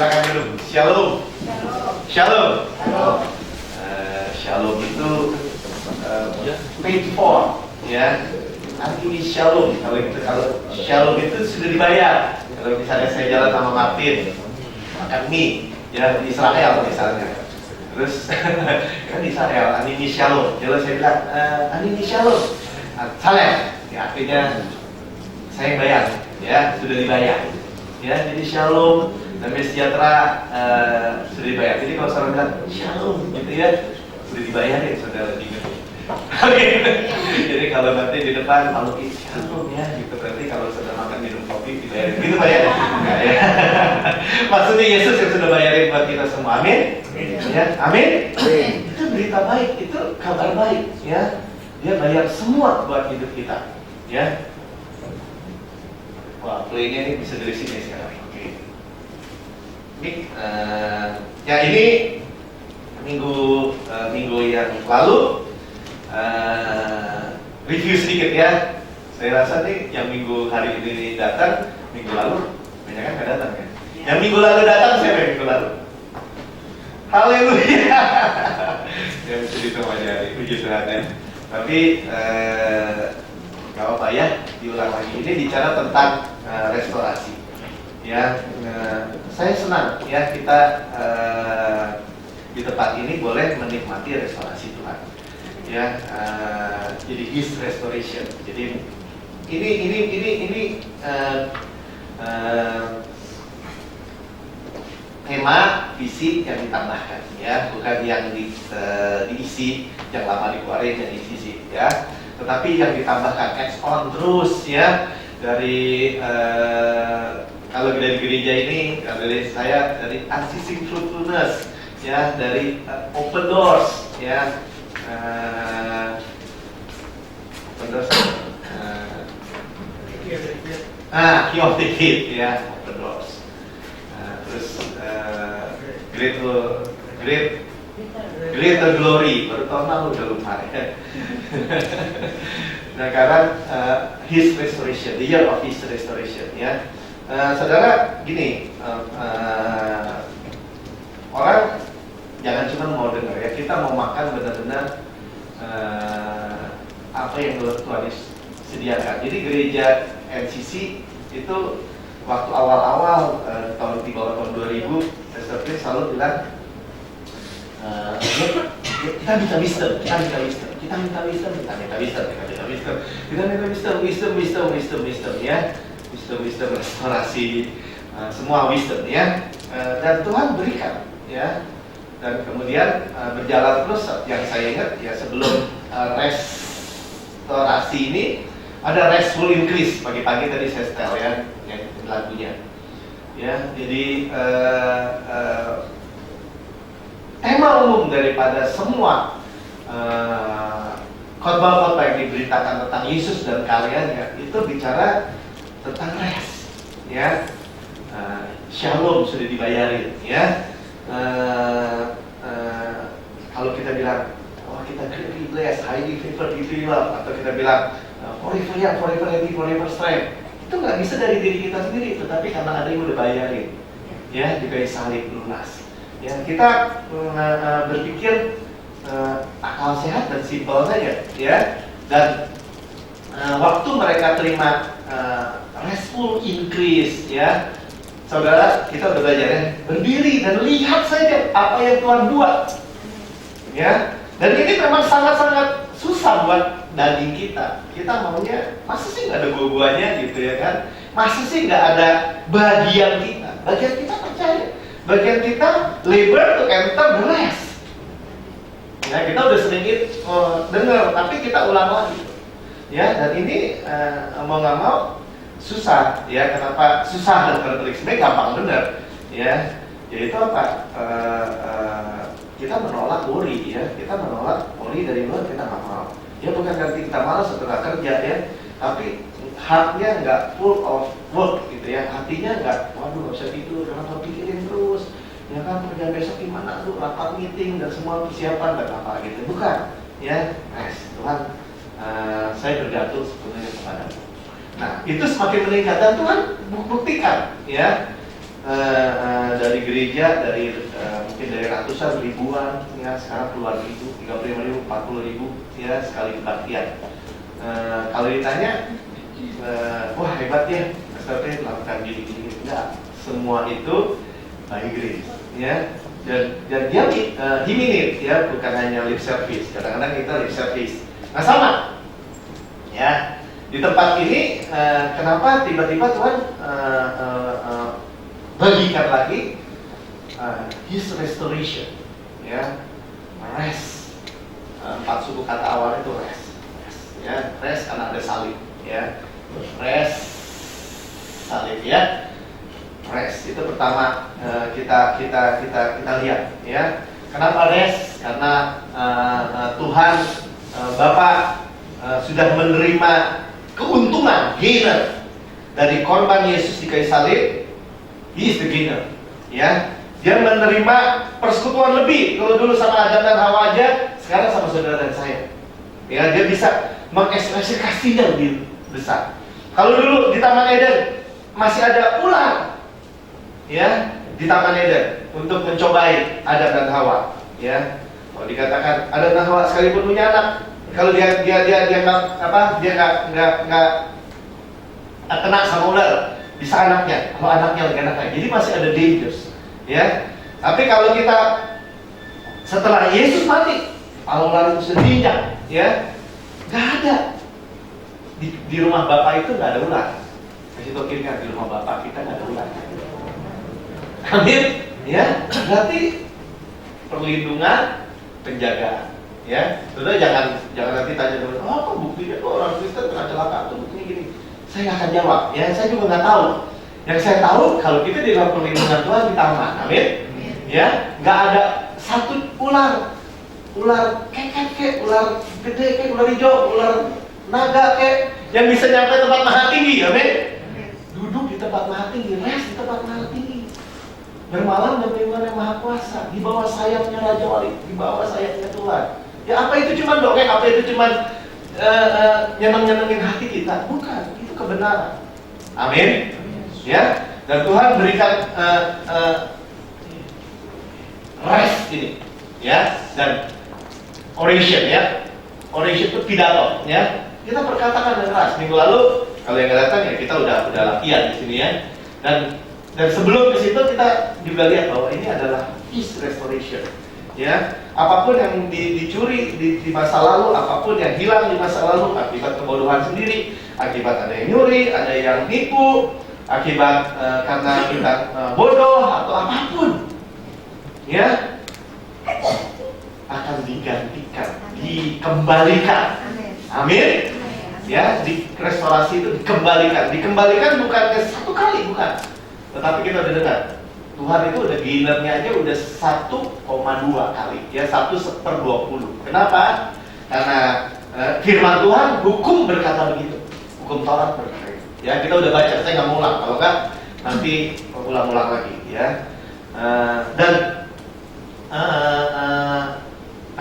Silakan dulu. Shalom. Shalom. Shalom. Shalom itu paid for, ya. Artinya shalom. Kalau shalom itu sudah dibayar. Kalau misalnya saya jalan sama Martin, makan mie, ya di Israel misalnya. Terus kan di Israel, anini shalom. Kalau saya bilang anini shalom, saleh, ya artinya saya yang bayar, ya sudah dibayar. Ya, jadi shalom, damai sejahtera sudah dibayar. Jadi kalau saudara bilang shalom, gitu ya, sudah dibayar ya saudara ingat. Oke. Jadi kalau nanti di depan kalau shalom ya, gitu berarti kalau saudara makan minum kopi dibayar. Gitu Pak ya? Enggak ya. Maksudnya Yesus yang sudah bayarin buat kita semua. Amin. Ya, amin. Itu berita baik, itu kabar baik, ya. Dia bayar semua buat hidup kita, ya. Wah, playnya ini bisa dari sini sekarang. Oke. Ini, ya ini minggu yang lalu review sedikit ya. Saya rasa nih yang minggu hari ini datang, minggu lalu banyak kan nggak datang ya. Yang minggu lalu datang siapa yang minggu lalu? Haleluya. Ya bisa ditemani, puji Tuhan ya. Tapi nggak apa ya, diulang lagi. Ini bicara tentang restorasi. Ya, saya senang ya kita di tempat ini boleh menikmati restorasi Tuhan. Ya, jadi His restoration. Jadi ini tema visi yang ditambahkan ya, bukan yang diisi, yang lama dikeluarin yang diisi ya, tetapi yang ditambahkan add on terus ya dari kalau dari gereja ini, dari saya dari Unceasing Fruitfulness ya, dari Open Doors ya, Open Doors Key of the Kid ya, Open Doors. Terus Greater Glory, baru tahun lalu udah lupa ya. Nah karena His Restoration, the year of His Restoration ya. Saudara gini, orang jangan cuma mau dengar ya, kita mau makan benar-benar apa yang Tuhan sediakan. Jadi gereja NCC itu waktu awal-awal di bawah tahun 2000, Pastor Chris selalu bilang kita minta wisdom ya, wisdom restorasi, semua wisdom ya, dan Tuhan berikan ya, dan kemudian berjalan terus. Yang saya ingat ya, sebelum restorasi ini ada restful increase. Pagi-pagi tadi saya setel ya, yang lagunya ya. Jadi tema umum daripada semua khotbah-khotbah yang diberitakan tentang Yesus dan karyanya itu bicara tentang rest ya. Shalom sudah dibayarin ya. Kalau kita bilang kita greatly blessed, highly favored, deeply loved, atau kita bilang forever young, forever happy, forever strength, itu nggak bisa dari diri kita sendiri, tetapi karena ada yang udah bayarin ya, di kayu salib lunas ya. Kita berpikir akal sehat dan simpel saja ya, dan waktu mereka terima restful increase ya, saudara, kita udah belajar ya, berdiri dan lihat saja apa yang Tuhan buat ya. Dan ini memang sangat-sangat susah buat daging kita. Kita maunya, masa sih nggak ada buah-buahnya gitu ya kan? Masa sih nggak ada bagian kita? Bagian kita percaya, bagian kita labor to enter the rest. Ya, kita udah sedikit dengar, tapi kita ulang lagi. Ya, dan ini mau nggak mau susah. Ya, kenapa susah dan tertrik? Sebenarnya gampang bener. Ya, yaitu apa? Kita menolak worry ya, kita menolak worry dari luar, kita nggak mau. Ya bukan berarti kita malas setelah kerja ya, tapi heartnya nggak full of work gitu ya, hatinya nggak, waduh nggak bisa tidur, kenapa pikirin terus, ya kan kerja besok gimana tuh, rapat meeting dan semua persiapan dan apa gitu, bukan ya. Tuhan, saya bergantung sepenuhnya kepadamu. Nah itu semakin meningkat dan Tuhan buktikan ya. dari gereja, mungkin dari ratusan ribuan, ya sekarang puluhan ribu, 35.000, 40.000, ya sekali kebaktian. Kalau ditanya, wah hebat ya, SLT melakukan gini-gini, enggak. Semua itu by grace, ya. Dan dia diminit, ya, bukan hanya lip service. Kadang-kadang kita lip service. Nah sama, ya. Di tempat ini, kenapa tiba-tiba Tuhan bagikan lagi His restoration, ya, rest. 4 suku kata awalnya itu rest, ya, rest karena ada salib, ya, rest, salib, ya, rest itu pertama kita lihat, ya. Kenapa rest? Karena Tuhan Bapa sudah menerima keuntungan, gainer dari korban Yesus di kayu salib. He is the gainer, ya. Dia menerima persekutuan lebih. Kalau dulu sama Adam dan Hawa aja, sekarang sama saudara dan saya. Ya, dia bisa mengekspresi kasihnya lebih besar. Kalau dulu di Taman Eden masih ada ular, ya, di Taman Eden untuk mencobai Adam dan Hawa, ya. Kalau dikatakan Adam dan Hawa sekalipun punya anak, kalau dia nggak kena sama ular, bisa anaknya. Kalau anaknya lagi anaknya, jadi masih ada dangers, ya. Tapi kalau kita setelah Yesus mati, kalau ular itu sedihnya, ya, nggak ada. Di rumah Bapak itu nggak ada ular. Kasih tau Kim, di rumah Bapak kita nggak ada ular. Amin, ya. Berarti perlindungan, penjagaan, ya. Saudara jangan nanti tanya dulu, apa buktinya orang Kristen kena celaka atau buktinya gini. Saya nggak akan jawab, ya. Saya juga nggak tahu. Yang saya tahu kalau kita di dalam perlindungan Tuhan kita aman, amin. Ya, nggak ada satu ular keket, ular gede kayak ular hijau, ular naga kayak yang bisa nyampe tempat maha tinggi, amin. Duduk di tempat maha tinggi, rest di tempat maha tinggi, bermalam dan perlindungan yang maha kuasa, di bawah sayapnya Raja Wali, di bawah sayapnya Tuhan. Ya apa itu cuman dongeng, apa itu cuman nyeneng-nyenengin hati kita? Bukan, itu kebenaran, amin. Ya, dan Tuhan berikan rest ini, ya, dan oration, ya. Oration itu pidato, ya. Kita perkatakan dengan keras. Minggu lalu kalau yang nggak datang ya kita udah latihan di sini, ya. Dan sebelum ke situ kita juga lihat bahwa ini adalah His restoration, ya. Apapun yang dicuri di masa lalu, apapun yang hilang di masa lalu akibat kebodohan sendiri, akibat ada yang nyuri, ada yang nipu, akibat karena kita bodoh atau apapun, ya, akan digantikan, dikembalikan, amin. Ya, di restorasi itu dikembalikan bukan satu kali, bukan, tetapi kita udah dengar Tuhan itu udah gainernya aja udah 1,2 kali, ya, 1/20. Kenapa? Karena firman Tuhan, hukum berkata begitu, hukum Taurat berkata begitu. Ya, kita udah baca, saya nggak mau ulang, kalau nggak nanti ulang-ulang lagi, ya. Dan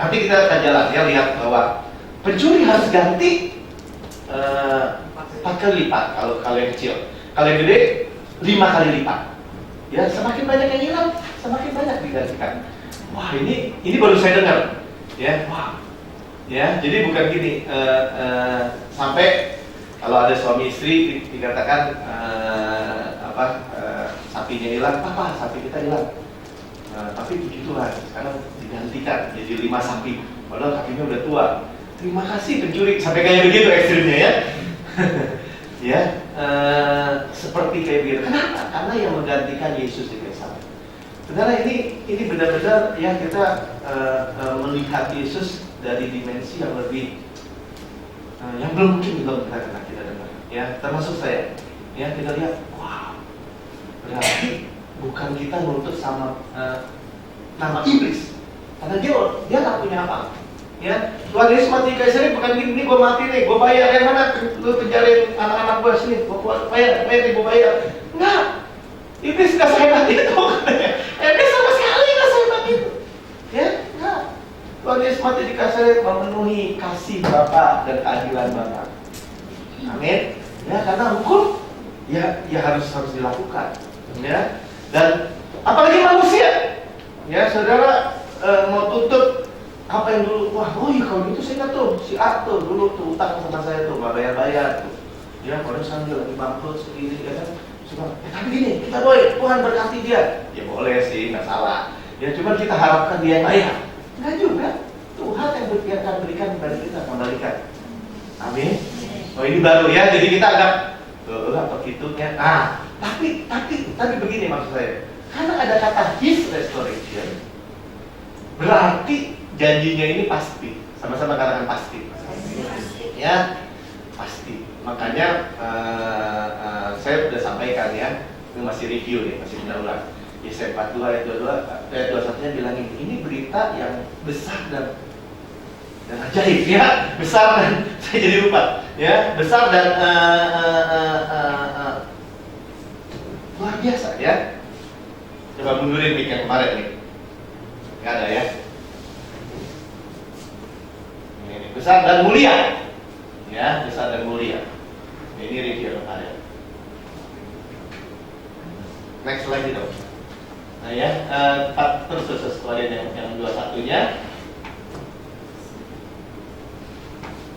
nanti kita akan jalan, ya, lihat bahwa pencuri harus ganti 4 kali lipat kalau yang kecil, kalau yang gede 5 kali lipat. Ya, semakin banyak yang hilang, semakin banyak digantikan. Wah, ini baru saya dengar, ya. Wah, ya, jadi bukan gini, sampai kalau ada suami istri dikatakan sapinya hilang, apa sapi kita hilang. Tapi puji Tuhan, sekarang digantikan jadi 5 sapi, padahal sapinya udah tua. Terima kasih pencuri, sampai kayak begitu ekstrimnya, ya. Ya, seperti kayak begitu. Kenapa? Karena yang menggantikan Yesus di kayu salib. Saudara, ini benar-benar ya kita melihat Yesus dari dimensi yang lebih yang belum mungkin kita dengar. Ya, termasuk saya. Ya, kita lihat, wow, berarti bukan kita nuntut sama nama iblis, karena dia nggak punya apa. Ya, Tuhan Yesus mati kayu salib bukan gini, gue mati nih, gue bayar, yang mana lu penjarain anak-anak gue sini, gue bayar nih, gue bayar. Enggak, iblis nggak sehebat itu, iblis sama sekali nggak sehebat itu. Ya, enggak. Tuhan Yesus mati di kayu salib memenuhi kasih Bapa dan keadilan Bapa. Amin. Ya, karena hukum ya harus dilakukan. Ya, Dan apalagi manusia, ya saudara mau tutup apa yang dulu, wah, oh iya kalau gitu saya ingat tuh si A tuh dulu tuh utang sama saya tuh, nggak bayar tuh, ya kalau sambil lagi bangkrut segini, ya kan, tapi gini, kita boleh Tuhan berkati dia, ya boleh sih, nggak salah, ya cuma kita harapkan dia yang bayar, nggak juga, Tuhan yang akan berikan kepada kita, kembalikan, amin. Oh ini baru ya, jadi kita agak apa gitunya. Tapi begini maksud saya, karena ada kata His restoration, berarti janjinya ini pasti. Sama-sama katakan pasti. Ya, pasti. Makanya saya sudah sampaikan ya, ini masih review nih, masih pendahuluan. Yesaya 42 ayat 22 ayat 21-nya bilang ini berita yang besar dan ajaib ya, besar dan saya jadi lupa ya, besar dan luar biasa ya. Coba mundurin mic yang kemarin nih, nggak ada ya. Ini besar dan mulia ya, besar dan mulia. Ini review kemarin. Next lagi dong. Nah ya, terus kalian yang 21-nya.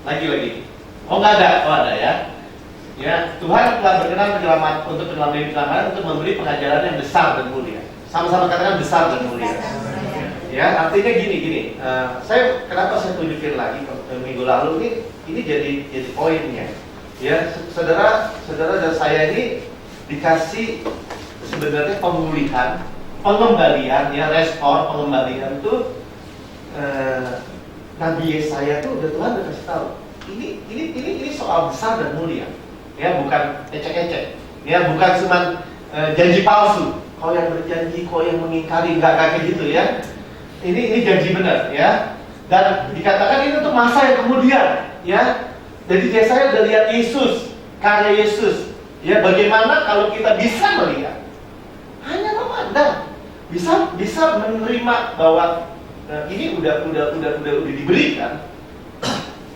Lagi. Oh nggak ada, ada ya. Ya, Tuhan telah berkenan untuk penyelamat untuk memberi pengajaran yang besar dan mulia. Sama-sama katakan besar dan mulia. Ya, artinya gini. Saya kenapa saya tunjukin lagi minggu lalu ini jadi poinnya. Ya, saudara dan saya ini dikasih sebenarnya pemulihan, pengembalian, ya pengembalian itu. Nabi Yesaya tuh udah Tuhan udah kasih tahu. Ini soal besar dan mulia. Ya, bukan ecek-ecek. Ya, bukan cuma janji palsu. Kau yang berjanji, kau yang mengingkari, enggak kayak gitu ya. Ini janji benar ya. Dan dikatakan ini untuk masa yang kemudian, ya. Jadi Yesaya udah lihat Yesus, karya Yesus. Ya, bagaimana kalau kita bisa melihat? Hanya memandang. Bisa menerima bahwa ini udah diberikan,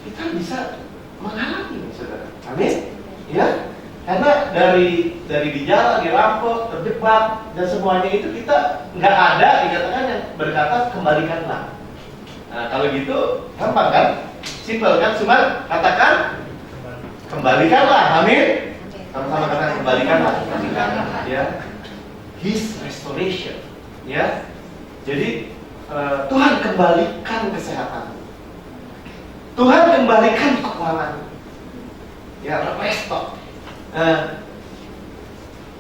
kita bisa mengalami, saudara. Amin. Ya, karena dari dijala, dirampok, terjebak dan semuanya itu kita nggak ada dikatakan yang berkata kembalikanlah. Nah kalau gitu gampang kan, simpel kan, cuma katakan kembalikanlah. Amin. Sama-sama katakan kembalikanlah. Ya, His restoration. Ya, jadi Tuhan kembalikan kesehatan, Tuhan kembalikan keuangan, ya,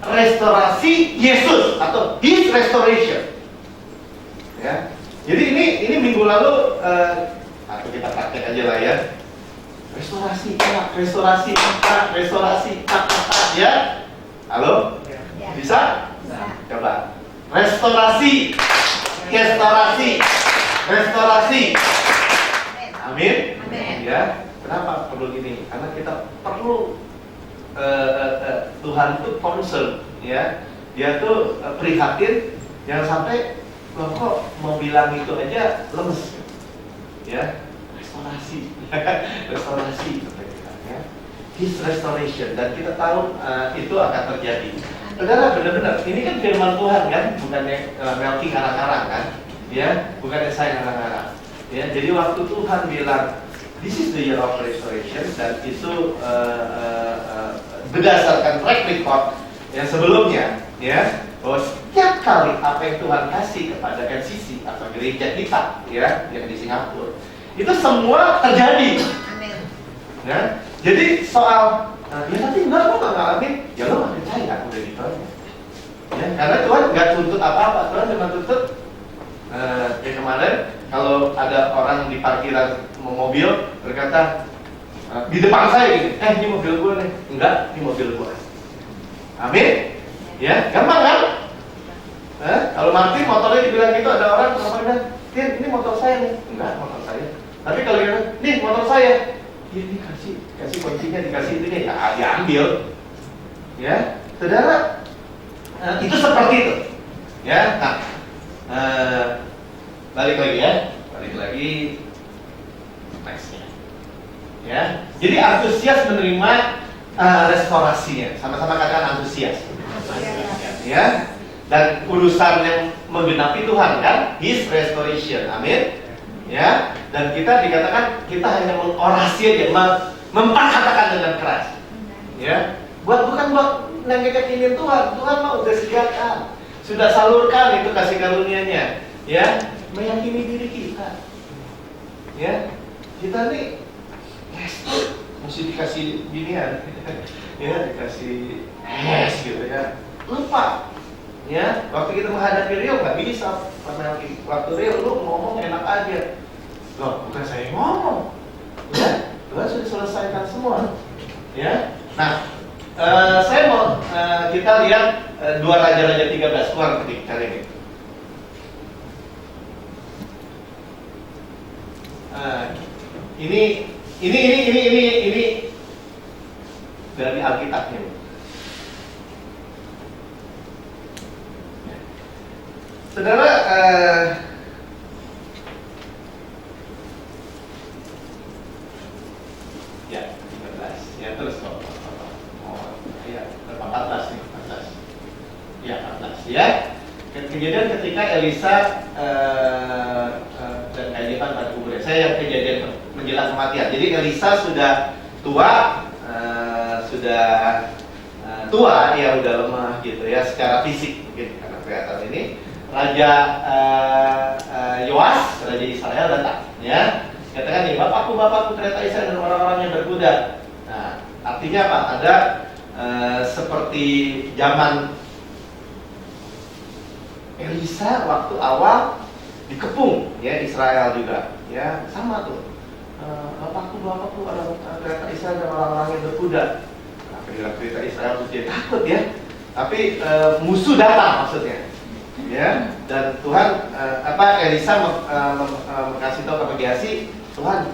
restorasi Yesus atau His restoration, ya. Jadi ini minggu lalu atau kita praktek aja lah ya, restorasi ya. Halo, bisa? Coba restorasi. Amin. Ya, kenapa perlu ini? Karena kita perlu Tuhan itu concern, ya. Dia tuh prihatin, jangan sampai loh kok mau bilang itu aja lemes, ya. Restorasi, ya. His restoration, dan kita tahu itu akan terjadi. Saudara, benar-benar ini kan firman Tuhan kan, bukannya Melki ngarang-ngarang kan, ya, bukannya saya ngarang-ngarang, ya. Jadi waktu Tuhan bilang this is the year of restoration, dan itu berdasarkan track record yang sebelumnya, ya, bahwa setiap kali apa yang Tuhan kasih kepada MCC atau gereja kita, ya, yang di Singapura, itu semua terjadi. Amin. Ya, jadi soal ya tapi enggak, lo nggak ngalamin, ya lo nggak percaya, udah gitu aja. Ya, karena Tuhan nggak tuntut apa-apa, Tuhan cuma tuntut kayak kemarin kalau ada orang di parkiran mobil berkata di depan saya gitu, ini mobil gue nih, enggak, ini mobil gue. Amin. Ya, gampang kan? Kalau Martin motornya dibilang gitu, ada orang bilang, Tin, ini motor saya nih, enggak, motor saya. Tapi kalau dia, nih motor saya. Ini kasih kuncinya, dikasih itunya, ya diambil, ya, saudara. Itu seperti itu, ya. Nah, balik lagi, nextnya, ya. Jadi antusias menerima restorasinya, sama-sama katakan antusias, ya. dan urusan yang menggenapi Tuhan kan, His restoration, amin. Ya, dan kita dikatakan kita hanya mengorasi aja, memperkatakan dengan keras. Ya, bukan buat nengkekin Tuhan. Tuhan mah udah sediakan, sudah salurkan itu kasih karunia-Nya. Ya, meyakini diri kita. Ya, kita nih mesti dikasih ginian, ya dikasih gitu ya. Lupa. Ya, waktu kita menghadapi Rio nggak bisa. Waktu Rio lu ngomong enak aja. Loh, bukan saya yang ngomong. Ya, Tuhan sudah selesaikan semua. Ya. Nah, saya mau kita lihat 2 Raja-Raja 13 keluar ketik kali ini. Ini dari Alkitabnya. Saudara, ya 13, ya terus ya 14 nih, 14. Ya 14 ya. Kejadian ketika Elisa dan kehidupan pada kuburnya. Saya yang kejadian menjelang kematian. Jadi Elisa sudah tua, tua ya, udah lemah gitu ya secara fisik mungkin karena kelihatan ini. Raja Yoas, Raja Israel datang ya. Katakan nih, bapakku kereta Israel dan orang-orang yang berkuda. Nah, artinya apa? Ada seperti zaman Elisa waktu awal dikepung ya Israel juga ya, sama tuh. Bapakku ada kereta Israel dan orang-orang yang berkuda. Nah, kereta Israel terus dia takut ya. Tapi musuh datang maksudnya. Ya, dan Tuhan Elisa kasih tahu kepada Gehazi, Tuhan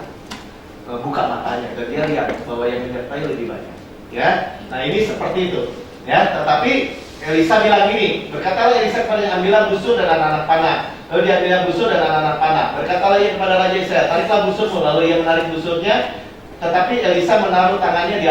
buka matanya dan dia lihat bahwa yang menyertai lebih banyak. Ya, nah ini seperti itu. Ya, tetapi Elisa bilang gini, berkatalah Elisa kepada yang ambillah busur dan anak-anak panah. Lalu dia ambillah busur dan anak-anak panah. Berkatalah ia kepada Raja Israel, tariklah busurmu. Lalu ia menarik busurnya, tetapi Elisa menaruh tangannya di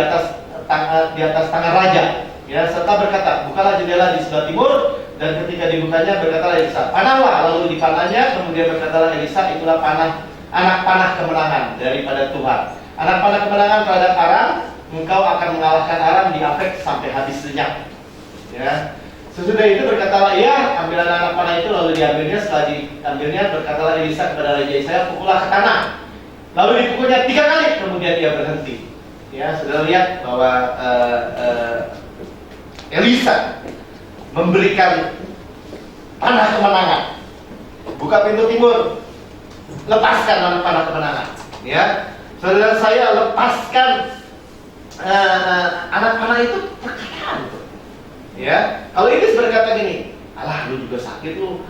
atas tangan raja. Ya, serta berkata, bukalah jendela di sebelah timur. Dan ketika dibukanya berkatalah Elisa, panahlah. Lalu dipanahnya, kemudian berkatalah Elisa, itulah anak panah kemenangan daripada Tuhan. Anak panah kemenangan terhadap Aram, engkau akan mengalahkan Aram di Afek sampai habis lenyap. Ya. Sesudah itu berkatalah ia, ambillah anak panah itu, lalu diambilnya. Setelah diambilnya berkatalah Elisa kepada Raja Israel, pukullah ke tanah. Lalu dipukulnya 3 kali, kemudian ia berhenti. Ya, sudah lihat bahwa Elisa memberikan panah kemenangan. Buka pintu timur, lepaskan anak panah kemenangan. Ya, saudara saya, lepaskan anak panah itu perkataan. Ya, kalau Iblis berkata gini, alah lu juga sakit lu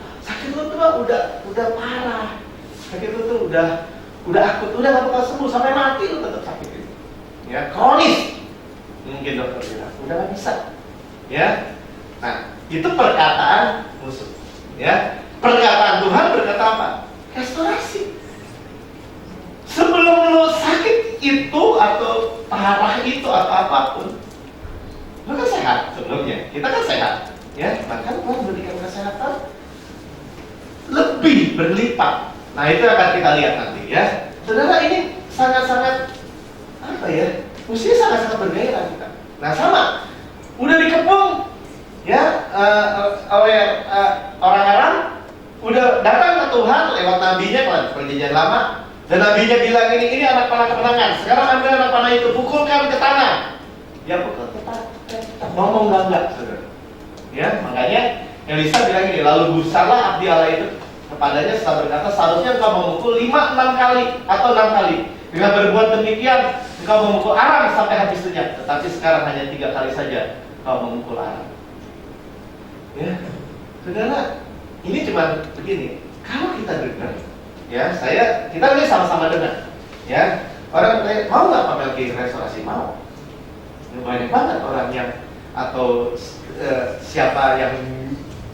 tuh udah parah, sakit lu tuh udah akut, udah gak bakal sembuh sampai mati lu tetap sakit itu. Ya, kronis. Mungkin dokter bilang udah gak bisa. Ya, nah itu perkataan musuh. Ya, perkataan Tuhan berkata apa? Restorasi. Sebelum lu sakit itu atau parah itu atau apapun, lu kan sehat sebelumnya. Kita kan sehat, ya. Bahkan Tuhan berikan kesehatan lebih berlipat. Nah itu akan kita lihat nanti, ya. Saudara, ini sangat-sangat apa ya? Mestinya sangat-sangat bergairah kita. Nah sama, udah dikepung, ya, oleh orang-orang, udah datang ke Tuhan lewat nabinya kan, perjanjian lama. Dan nabinya bilang ini anak panah kemenangan. Sekarang ambil anak panah itu, pukulkan ke tanah. Ya pukul ke tanah. Ngomong enggak, saudara. Ya, makanya Elisa bilang ini, lalu gusarlah abdi Allah itu kepadanya setelah berkata, seharusnya engkau memukul 5-6 kali atau 6 kali. Dengan berbuat demikian, engkau memukul Aram sampai habis lenyap. Tetapi sekarang hanya 3 kali saja engkau memukul Aram. Ya, saudara, ini cuma begini. Kalau kita dengar, ya, kita ini sama-sama dengar, ya. Orang bertanya, mau nggak Pak Melki restorasi? Mau. Banyak banget orang yang atau siapa yang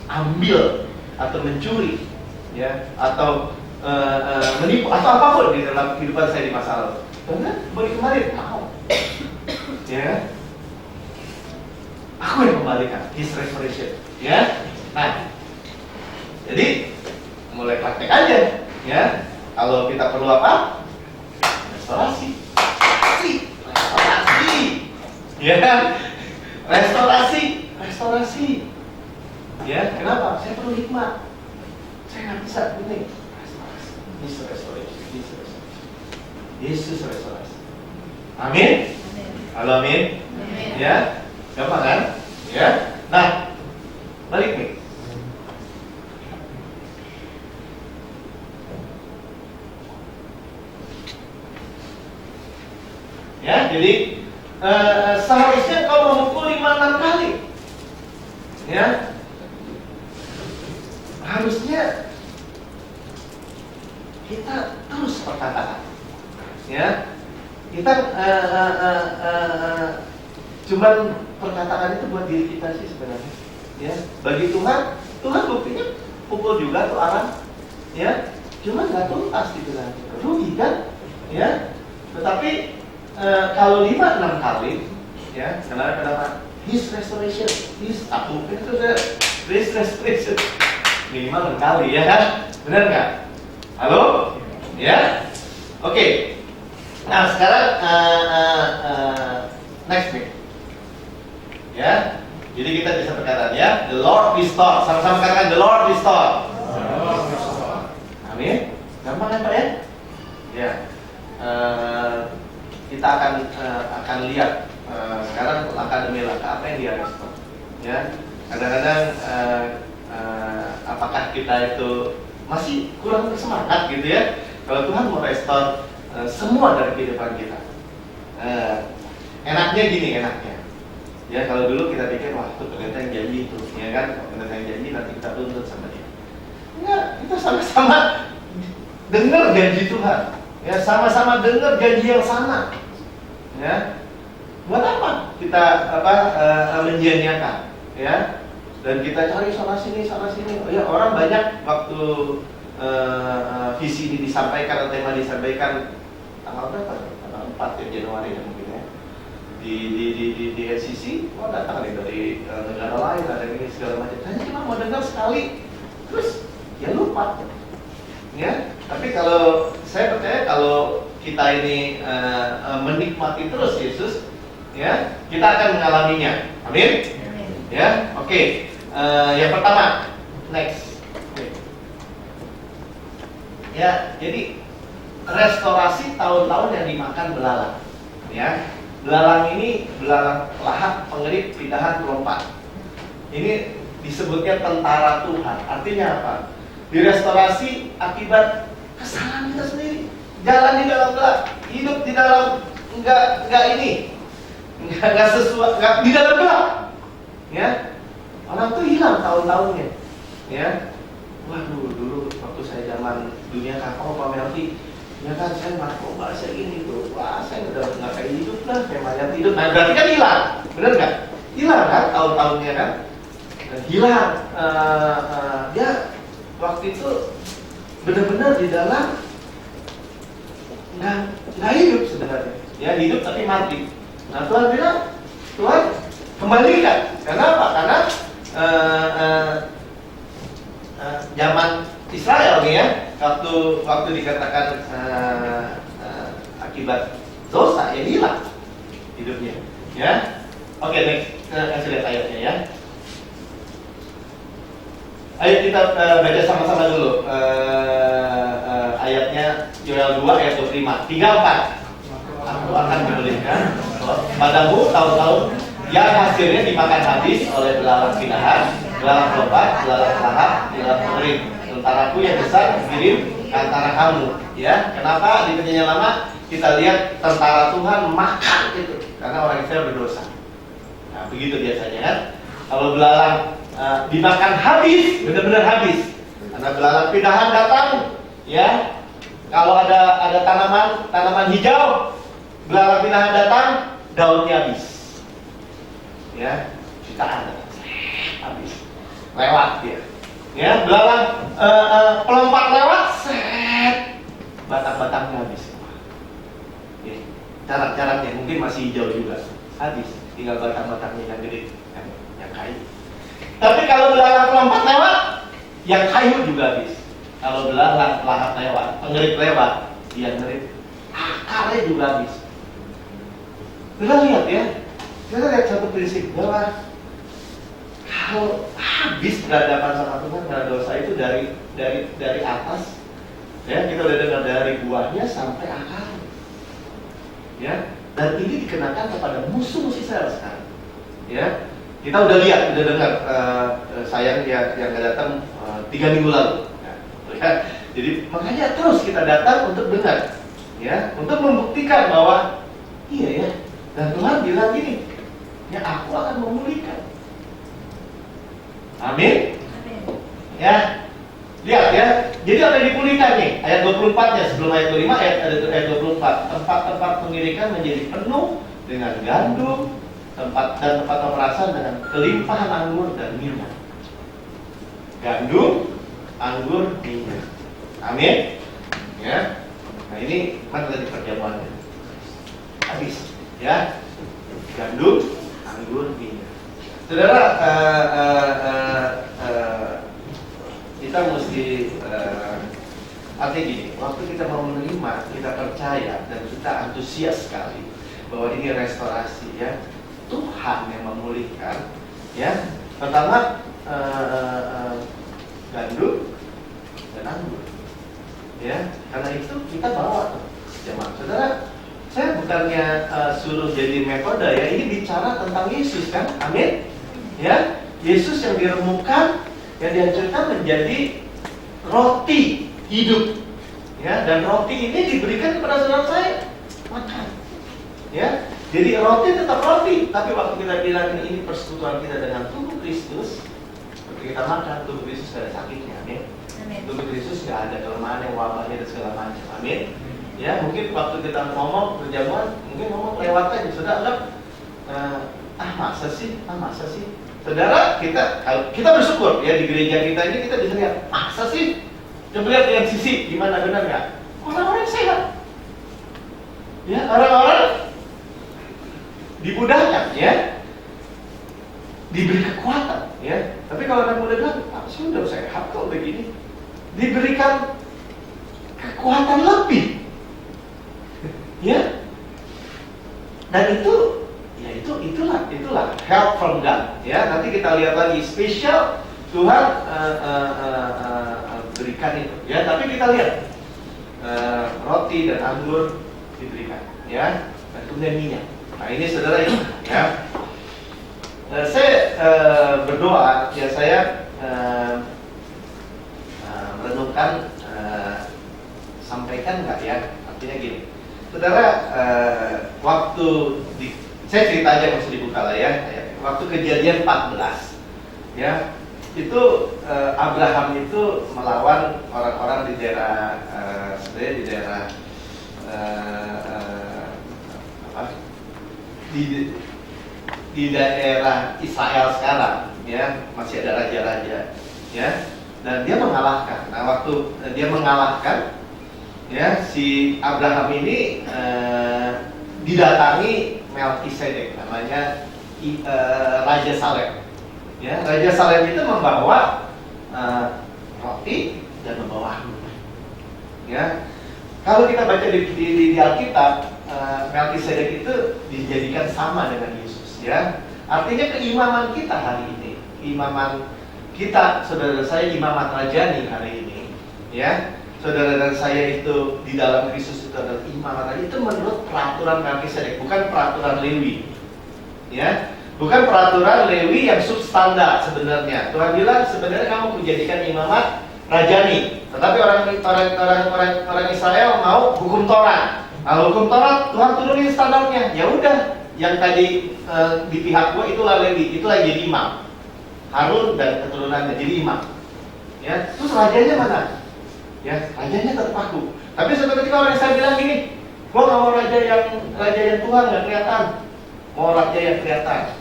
ambil atau mencuri, ya, atau menipu atau apapun di dalam kehidupan saya di masa lalu. Karena kemarin mau, ya, aku yang kembalikan His restoration, ya. Nah, Jadi mulai praktek aja, ya. Kalau kita perlu apa? Restorasi, ya kan? Restorasi. Ya, kenapa? Saya perlu hikmah. Saya nggak bisa ini. Yesus restorasi. Amin. Halo, amin. Ya, gampang kan? Ya. Nah, balik nih. Ya, jadi seharusnya kalau memukul 5-6 kali, ya, harusnya kita terus perkataan, ya, kita cuman perkataan itu buat diri kita sih sebenarnya, ya, bagi Tuhan buktinya pukul juga tuh orang, ya, cuman nggak tuntas gitu kan, rugi kan, ya, tetapi kalau 5-6 kali, ya, kenapa? His restoration, his restoration, minimal 6 kali, ya kan? Benar nggak? Halo, ya, oke. Nah sekarang next nih, ya. Jadi kita bisa berkata ya, the Lord restore. Sama-sama katakan the Lord restore. Amin. Gampang kan Pak ya? Ya. Kita akan lihat sekarang langkah demi langkah apa yang dia restore. Ya, kadang-kadang apakah kita itu masih kurang semangat gitu ya? Kalau Tuhan mau restore semua dari kehidupan kita. Enaknya gini, ya kalau dulu kita pikir wah itu ternyata yang janji itu, ya kan? Ternyata yang janji nanti kita tuntut sama dia. Enggak, kita sama-sama dengar janji Tuhan. Ya, sama-sama dengar janji yang sama. Ya, buat apa kita menyanyiakan, ya? Dan kita cari sana sini. Oh, ya, orang banyak waktu visi ini disampaikan atau tema disampaikan tanggal berapa? Tanggal 4 ya, Januari ya mungkin ya. Di LCC, datang nih dari negara lain, ada ini segala macam. Hanya cuma mau dengar sekali, terus ya lupa. Ya, tapi kalau saya percaya kalau kita ini menikmati terus Yesus, ya, kita akan mengalaminya. Amin. Ya, oke. Yang pertama, next. Ya, jadi restorasi tahun-tahun yang dimakan belalang. Ya, belalang ini belalang lahap, pengerit, pindahan, pelompat. Ini disebutnya tentara Tuhan. Artinya apa? Direstorasi akibat kesalahan kita sendiri. Jalan di dalam gelap, hidup di dalam enggak sesuai, enggak di dalam gelap. Ya, orang tuh hilang tahun-tahunnya. Ya, waduh, dulu waktu saya zaman dunia kakao Pak Melti, ya kan saya narkoba, saya gini tuh, wah saya udah nggak kayak hidup lah, kayak mayat hidup. Nah berarti kan hilang, bener nggak? Hilang kan tahun-tahunnya kan? Hilang. Ya waktu itu benar-benar di dalam nggak hidup sebenarnya, ya hidup tapi mati. Nah Tuhan bilang, Tuhan kembalikan. Kenapa? Karena zaman Israel nih ya, waktu dikatakan akibat dosa ya hilang hidupnya. Ya, oke, next kasih lihat ayatnya ya. Ayo kita baca sama-sama dulu ayatnya Yoel 2 ayat 25, 3-4. Aku akan memberikan padamu tahun-tahun yang hasilnya dimakan habis oleh belalang pindahan, belalang pelompat, belalang lahap, belalang pengerit. Tentaraku yang besar kirim ke antara kamu. Ya, kenapa di perjanjian lama kita lihat tentara Tuhan makan itu karena orang Israel berdosa. Nah, begitu biasanya kan. Kalau belalang dimakan habis, benar-benar habis. Karena belalang pindahan datang, ya. Kalau ada tanaman hijau, belalang pindahan datang, daunnya habis. Ya, jutaan habis. Lewat dia. Ya, belalang pelompat lewat, batang-batangnya habis. Ya, carak-caraknya mungkin masih hijau juga, habis. Tinggal batang-batangnya yang gede, yang kayu. Tapi kalau belalang pelompat lewat, Yang kayu juga habis. Kalau belalang, lahat lewat, pengerik lewat, dia ngerik, akarnya juga habis. Kita lihat ya, kita lihat satu prinsip bahwa kalau habis berhadapan sama Tuhan karena dosa itu dari atas, ya kita udah dengar dari buahnya sampai akar, ya. Dan ini dikenakan kepada musuh Israel sekarang, ya. Kita udah lihat, udah dengar, sayang yang nggak datang 3 minggu lalu, ya. Jadi makanya terus kita datang untuk dengar, ya, untuk membuktikan bahwa iya ya. Dan Tuhan bilang gini, ya aku akan memulihkan. Amin. Ya, lihat ya. Jadi apa yang dipulihkan nih? Ayat 24-nya sebelum ayat 25, ayat 24. Tempat-tempat pengirikan menjadi penuh dengan gandum, tempat pemerasan dengan kelimpahan anggur dan minyak. Gandum, anggur, minyak. Amin. Ya. Nah ini mana tadi perjamuannya? Habis. Ya, gandum, anggur, minyak. Saudara, kita mesti artinya gini, waktu kita mau menerima, kita percaya dan kita antusias sekali bahwa ini restorasi, ya. Tuhan yang memulihkan, ya. Pertama gandum dan anggur, ya. Karena itu kita bawa jemaat. Saudara, saya bukannya suruh jadi metode, ya. Ini bicara tentang Yesus kan, amin. Ya, Yesus yang diremukkan, yang dihancurkan menjadi roti hidup, ya. Dan roti ini diberikan kepada saudara saya makan, ya. Jadi roti tetap roti, tapi waktu kita bilang ini persekutuan kita dengan tubuh Kristus, seperti kita makan tubuh Kristus gak ada sakitnya, amin. Tubuh Kristus gak ada kelemahan yang wabahnya dan segala macam, amin. Ya, mungkin waktu kita ngomong perjamuan, mungkin ngomong lewat aja, sudah anggap masa sih, saudara. Kita bersyukur ya, di gereja kita ini kita bisa lihat, masa sih, coba lihat yang sisi gimana, benar nggak? Orang-orang sehat, ya, orang-orang dimudahkan, ya, diberi kekuatan, ya. Tapi kalau anak muda bilang, sudah sehat kok begini, diberikan kekuatan lebih. Ya, dan itulah help from God. Ya, nanti kita lihat lagi spesial Tuhan berikan itu. Ya, tapi kita lihat roti dan anggur diberikan. Ya, dan kemudian minyak. Nah ini saudara ini. Ya, saya berdoa. Ya saya merenungkan, sampaikan nggak ya? Artinya gini. Saudara, saya cerita aja masih dibuka lah ya. Waktu kejadian 14, ya, itu Abraham itu melawan orang-orang di daerah, sebenarnya di daerah di daerah Israel sekarang, ya, masih ada raja-raja, ya, dan dia mengalahkan. Nah waktu dia mengalahkan, ya, si Abraham ini didatangi Melkisedek, namanya Raja Salem. Ya, Raja Salem itu membawa roti dan membawa anggur. Ya, kalau kita baca di Alkitab, Melkisedek itu dijadikan sama dengan Yesus. Ya, artinya keimaman kita hari ini, keimaman kita, saudara saya, imamat rajani hari ini, ya. Saudara dan saya itu di dalam Kristus itu adalah imamat, itu menurut peraturan Melkisedek, bukan peraturan Lewi, ya, bukan peraturan Lewi yang substandar sebenarnya. Tuhan bilang sebenarnya kamu menjadikan imamat rajani, tetapi orang Israel mau hukum Taurat. Nah, hukum Taurat Tuhan turunin standarnya. Ya udah, yang tadi di pihak gua itulah Lewi, itulah jadi imam. Harun dan keturunannya jadi imam. Ya, terus rajanya mana? Ya, rajanya tetap aku. Tapi suatu ketika orang Israel bilang gini, gua nggak mau raja yang Tuhan nggak kelihatan, mau raja yang kelihatan.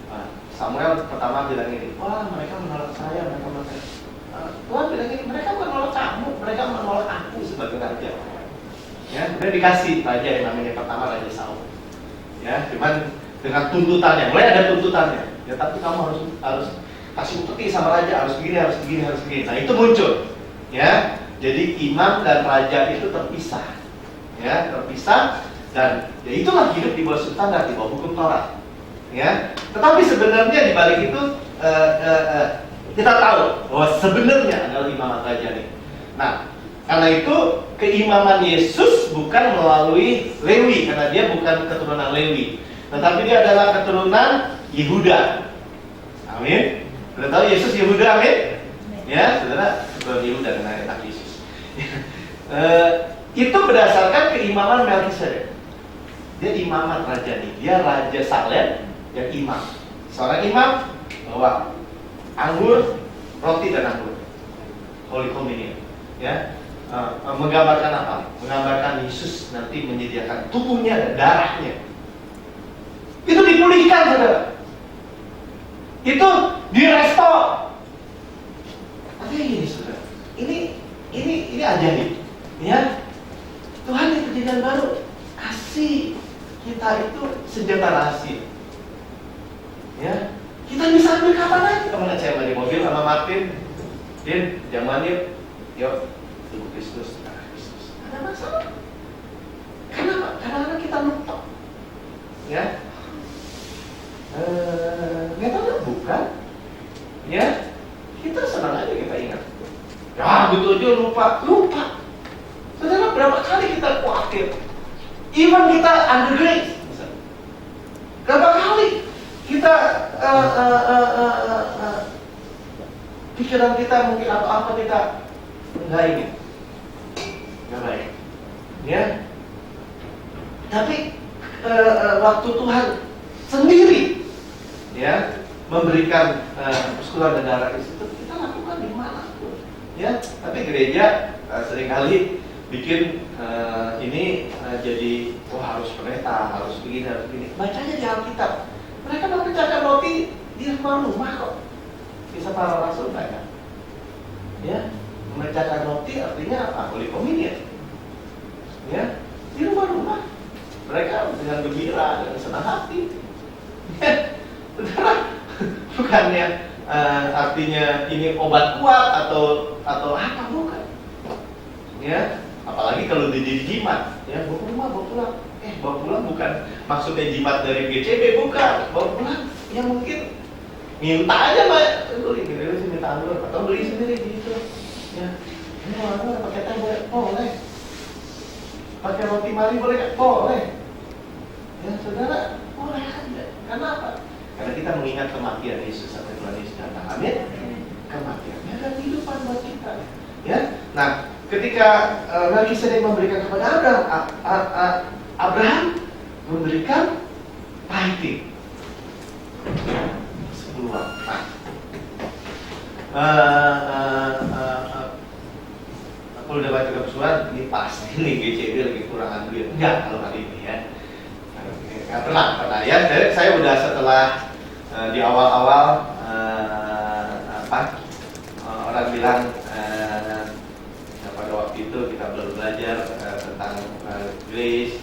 Nah, Samuel pertama bilang gini, wah mereka menolak saya, mereka menolak saya. Tuhan bilang gini, mereka bukan menolak kamu, mereka menolak aku sebagai raja. Ya, kemudian dikasih raja yang namanya pertama Raja Saul. Ya, cuman dengan tuntutannya, mulai ada tuntutannya. Ya, tapi kamu harus kasih upeti sama raja, harus begini, harus begini, harus begini. Nah itu muncul, ya. Jadi imam dan raja itu terpisah, ya, terpisah, dan ya itulah hidup di bawah standar, di bawah hukum Taurat, ya. Tetapi sebenarnya di balik itu kita tahu bahwa sebenarnya adalah imamat raja nih. Nah, karena itu keimaman Yesus bukan melalui Lewi, karena dia bukan keturunan Lewi, tetapi dia adalah keturunan Yehuda. Amin. Sudah tahu Yesus Yehuda, amin? Ya, saudara, keturunan Yehuda karena anak Yesus. Itu berdasarkan keimaman Melkisedek. Dia imamat raja nih, dia Raja Salem yang imam. Seorang imam bawa anggur, roti dan anggur, Holy Communion, ya. Menggambarkan apa? Menggambarkan Yesus nanti menyediakan tubuhnya dan darahnya. Itu dipulihkan, saudara. Itu direstore. Artinya gini, saudara. Ini ajaib, ya. Tuhan di perjanjian baru kasih kita itu senjata rahasia, ya. Kita bisa ambil kapan aja. Kemana saya di mobil sama Martin, Din, jangan yuk, tubuh Kristus, darah Kristus. Ada masalah? Kenapa? Karena kita lupa, ya. Nggak tahu bukan, ya. Kita senang aja kita ingat. Ya betul aja lupa. Saudara, berapa kali kita khawatir? Even kita under grace, berapa kali kita pikiran kita mungkin apa kita nggak ingin, nggak baik, ya. Tapi waktu Tuhan sendiri, ya, memberikan persekutuan dan darah itu kita lakukan di mana pun, ya. Tapi gereja seringkali bikin ini jadi harus pendeta, harus begini, harus begini. Bacanya di Alkitab. Mereka mengerjakan roti di rumah kok. Kisah para rasul banyak, ya. Mengerjakan roti artinya apa? Holy Communion, ya, di rumah-rumah. Mereka dengan gembira, dengan senang hati. Beneran, bukannya artinya ini obat kuat atau apa, bukan, ya. Apalagi kalau jadi jimat, ya, bawa pulang bukan maksudnya jimat dari GCB, bukan, bawa pulang ya mungkin minta aja Mbak, beli minta anggur atau beli sendiri gitu, ya. Ini orang pakai teh boleh, pakai roti mari boleh nggak? Boleh, ya saudara, boleh aja. Karena apa? Karena kita mengingat kematian Yesus sampai Tuhan Yesus datang, amin. Kematiannya dan kehidupan buat kita, ya. Nah, ketika Melkisedek memberikan kepada Abraham memberikan tithing, sepuluhan. Aku udah baca kebesuran, ini pasti nih GCB lagi kurangan duit. Enggak kalau hari ini, ya. Nggak pernah ya. Saya udah setelah di awal-awal orang bilang pada waktu itu kita baru belajar tentang grace,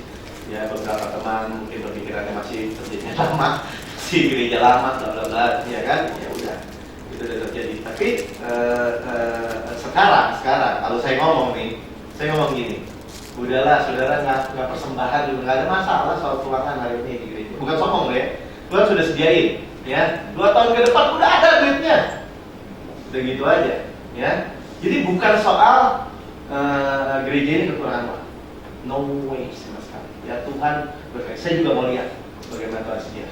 ya, beberapa teman mungkin berpikirannya masih terjadinya lama, si gereja lama, bla bla, ya kan, ya udah itu udah terjadi. Tapi sekarang kalau saya ngomong gini, udahlah saudara, nggak persembahan juga, nggak ada masalah soal keuangan hari ini di gereja. Bukan sombong ya, Tuhan sudah sediain, ya, 2 tahun ke depan udah ada duitnya, udah gitu aja, ya. Jadi bukan soal gereja ini kekurangan uang, no way sama sekali. Ya Tuhan berkait. Saya juga mau lihat bagaimana Tuhan sedia.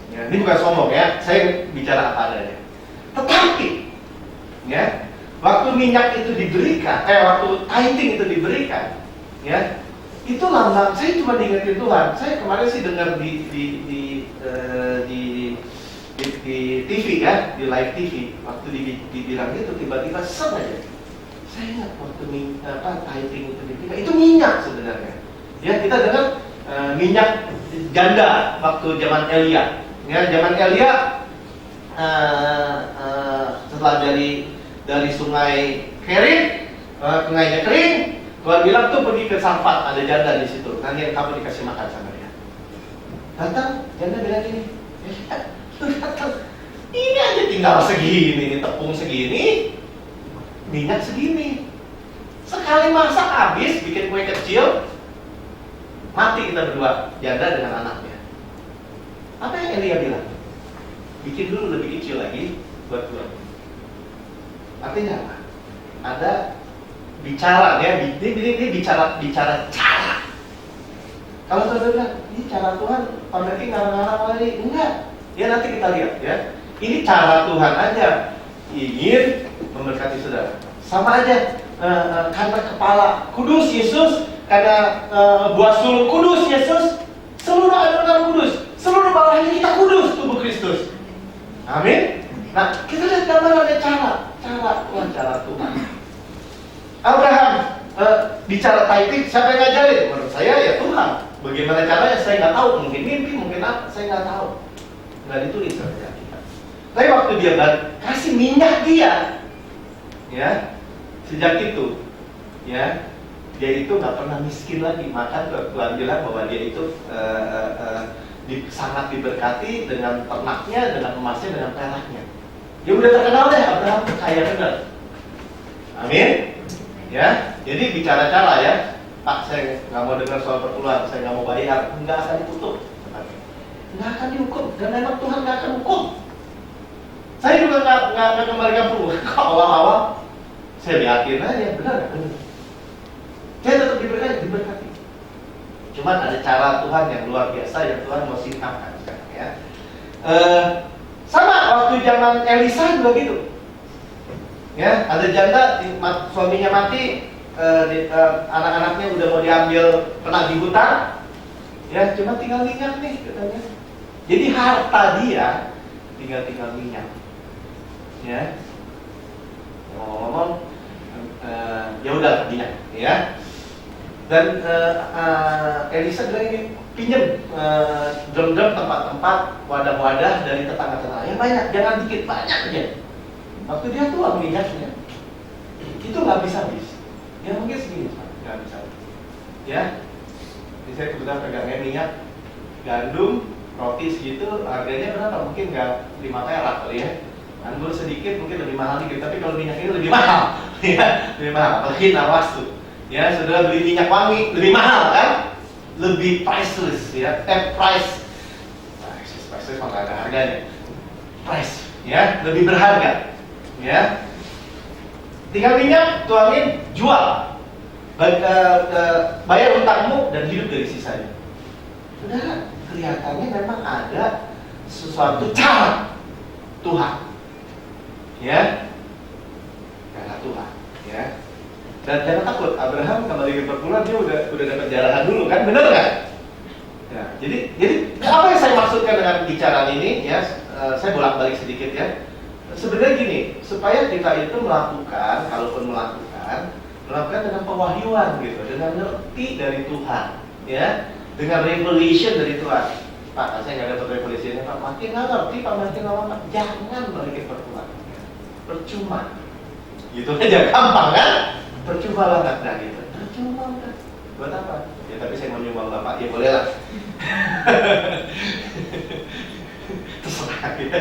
Ya, ini bukan sombong ya, saya bicara apa adanya. Tetapi, ya, waktu minyak itu diberikan, waktu tithing itu diberikan, ya, itu lambang. Saya cuma diingetin Tuhan. Saya kemarin sih dengar di TV ya, di live TV, waktu dibilang itu tiba-tiba ser aja. Saya ingat waktu tithing itu diberikan, itu minyak sebenarnya. Ya, kita dengar minyak janda waktu zaman Elia. Ya, zaman Elia setelah dari sungai Kerit, sungainya kering, Tuhan bilang tuh pergi ke Safat, ada janda di situ. Nanti yang kamu dikasih makan sama dia. Datang, janda bilang ini, lu datang, ini aja tinggal segini, tepung segini, minyak segini. Sekali masak habis, bikin kue kecil, mati kita berdua, janda dengan anaknya. Apa yang Elia bilang? Bikin dulu lebih kecil lagi buat Tuhan. Artinya apa? Ada bicara ya, ini bicara cara. Kalau saudara bilang, ini cara Tuhan, Pak Merki ngarang-ngarang lagi. Enggak. Ya nanti kita lihat ya. Ini cara Tuhan aja ingin memberkati saudara. Sama aja karena kepala kudus Yesus, karena buah sulung kudus Yesus, seluruh adonan kudus, seluruh bawahnya kita kudus tubuh Kristus. Amin. Nah kita lihat gambarannya cara Tuhan, cara Tuhan. Abraham bicara tithing, siapa yang ngajarin? Menurut saya ya Tuhan. Bagaimana caranya saya nggak tahu. Mungkin mimpi, mungkin apa, saya nggak tahu. Nggak ditulis saja. Tapi waktu dia kasih minyak dia, ya sejak itu, ya dia itu nggak pernah miskin lagi. Maka Tuhan bilang bahwa dia itu sangat diberkati dengan ternaknya, dengan emasnya, dengan peraknya. Dia udah terkenal deh, Abraham kaya benar. Amin. Ya, jadi bicara cara ya, Pak saya nggak mau dengar soal perpuluhan, saya nggak mau bayar, nggak akan ditutup. Nggak akan dihukum, dan memang Tuhan nggak akan hukum. Saya juga nggak kembalikan perpuluhan. Awal-awal saya lihatin aja, benar. Saya tetap diberkati. Cuman ada cara Tuhan yang luar biasa yang Tuhan mau singkapkan sekarang ya. Sama waktu zaman Elisa juga gitu. Ya, ada janda suaminya mati, anak-anaknya udah mau diambil penagih hutang. Ya, cuma tinggal minyak nih katanya. Jadi harta dia tinggal minyak. Ya. Ngomong ya udah minyak, ya. Dan Elisa bilang ini pinjem drum-drum, tempat-tempat, wadah-wadah dari tetangga-tetangga yang banyak, jangan dikit, banyak aja. Waktu dia tuang minyaknya, itu nggak bisa habis. Ya mungkin segini, nggak bisa. Ya, jadi saya kebetulan pegangnya minyak, gandum, roti segitu, harganya berapa? Mungkin nggak 5 perak kali ya. Anggur sedikit, mungkin lebih mahal dikit, tapi kalau minyak ini lebih mahal, ya, lebih mahal. Apalagi Narwastu. Ya, saudara beli minyak wangi lebih mahal kan? Lebih priceless ya, priceless mah nggak ada harganya. Price, ya, lebih berharga. Ya, tinggal minyak, tuangin, jual, bayar utangmu dan hidup dari sisanya. Saudara, kelihatannya memang ada sesuatu cara Tuhan, ya, cara Tuhan, ya. Dan jangan takut, Abraham kembali ke perpuluhan dia udah dapat jarahan dulu kan, bener nggak? Ya, jadi apa yang saya maksudkan dengan bicaraan ini, ya, saya bolak-balik sedikit ya. Sebenarnya gini, supaya kita itu melakukan, kalaupun melakukan dengan pewahyuan gitu, dengan ngerti dari Tuhan, ya, dengan revelation dari Tuhan. Pak, saya nggak dapat revelation-nya, Pak, makin nggak ngerti, Pak, makin lama, jangan balik ke perpuluhan, percuma, gitu aja, gampang kan? Percuma banget, nah gitu, percuma kan? Buat apa? Ya tapi saya mau nyumbang Bapak, ya boleh lah. Terserah kita.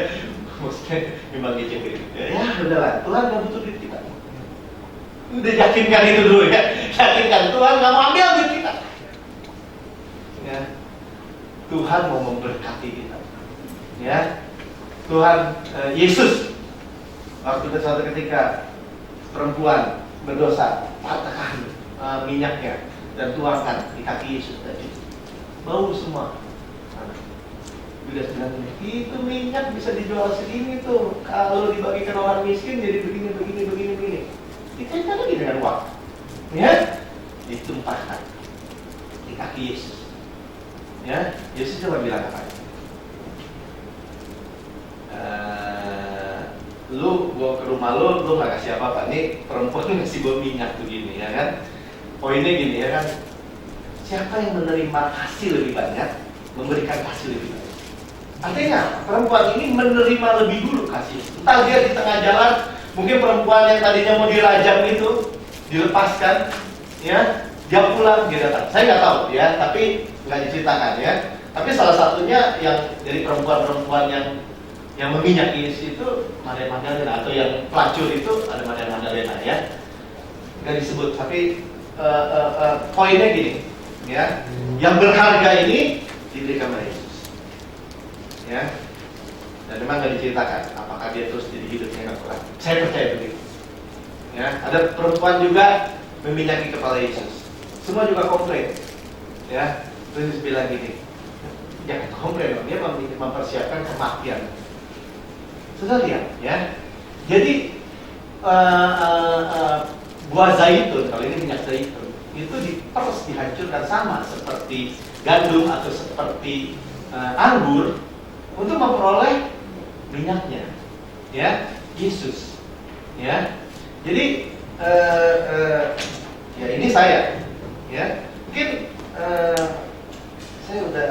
Maksudnya memang gitu. Ya udahlah, Tuhan nggak butuh duit kita. Udah yakinkan itu dulu ya. Yakinkan Tuhan nggak mau ambil duit kita. Ya, Tuhan mau memberkati kita. Ya, Tuhan Yesus waktu suatu ketika perempuan berdosa, patahkan minyaknya dan tuangkan di kaki Yesus tadi. Bau semua. Judas bilang, itu minyak bisa dijual segini tuh. Kalau dibagikan orang miskin jadi begini. Dikaitkan lagi dengan uang. Ya, ditumpahkan di kaki Yesus. Ya, Yesus coba bilang apa? Lu bawa ke rumah lu gak kasih apa-apa. Nih perempuan ngasih bawa minyak begini, ya kan? Poinnya gini ya kan? Siapa yang menerima kasih lebih banyak, memberikan kasih lebih banyak. Artinya perempuan ini menerima lebih dulu kasih. Entah dia di tengah jalan, mungkin perempuan yang tadinya mau dirajam itu dilepaskan, ya, dia pulang, dia datang. Saya nggak tahu ya, tapi nggak diceritakan ya. Tapi salah satunya yang dari perempuan-perempuan yang Yang meminyak Yesus itu Maria Magdalena, atau yang pelacur itu ada Maria Magdalena ya. Nggak disebut, tapi poinnya gini, ya, yang berharga ini diberikan oleh Yesus, ya. Dan memang nggak diceritakan apakah dia terus jadi hidupnya nggak kurang. Saya percaya begitu. Ya, ada perempuan juga meminyaki kepala Yesus. Semua juga komplain, ya. Terus Yesus bilang gini, jangan komplain, dia mempersiapkan kematian. Sudah lihat, ya. Jadi buah zaitun, kalau ini minyak zaitun, itu terus dihancurkan sama seperti gandum atau seperti anggur untuk memperoleh minyaknya, ya, Yesus, ya. Jadi ya ini saya, ya, mungkin saya udah,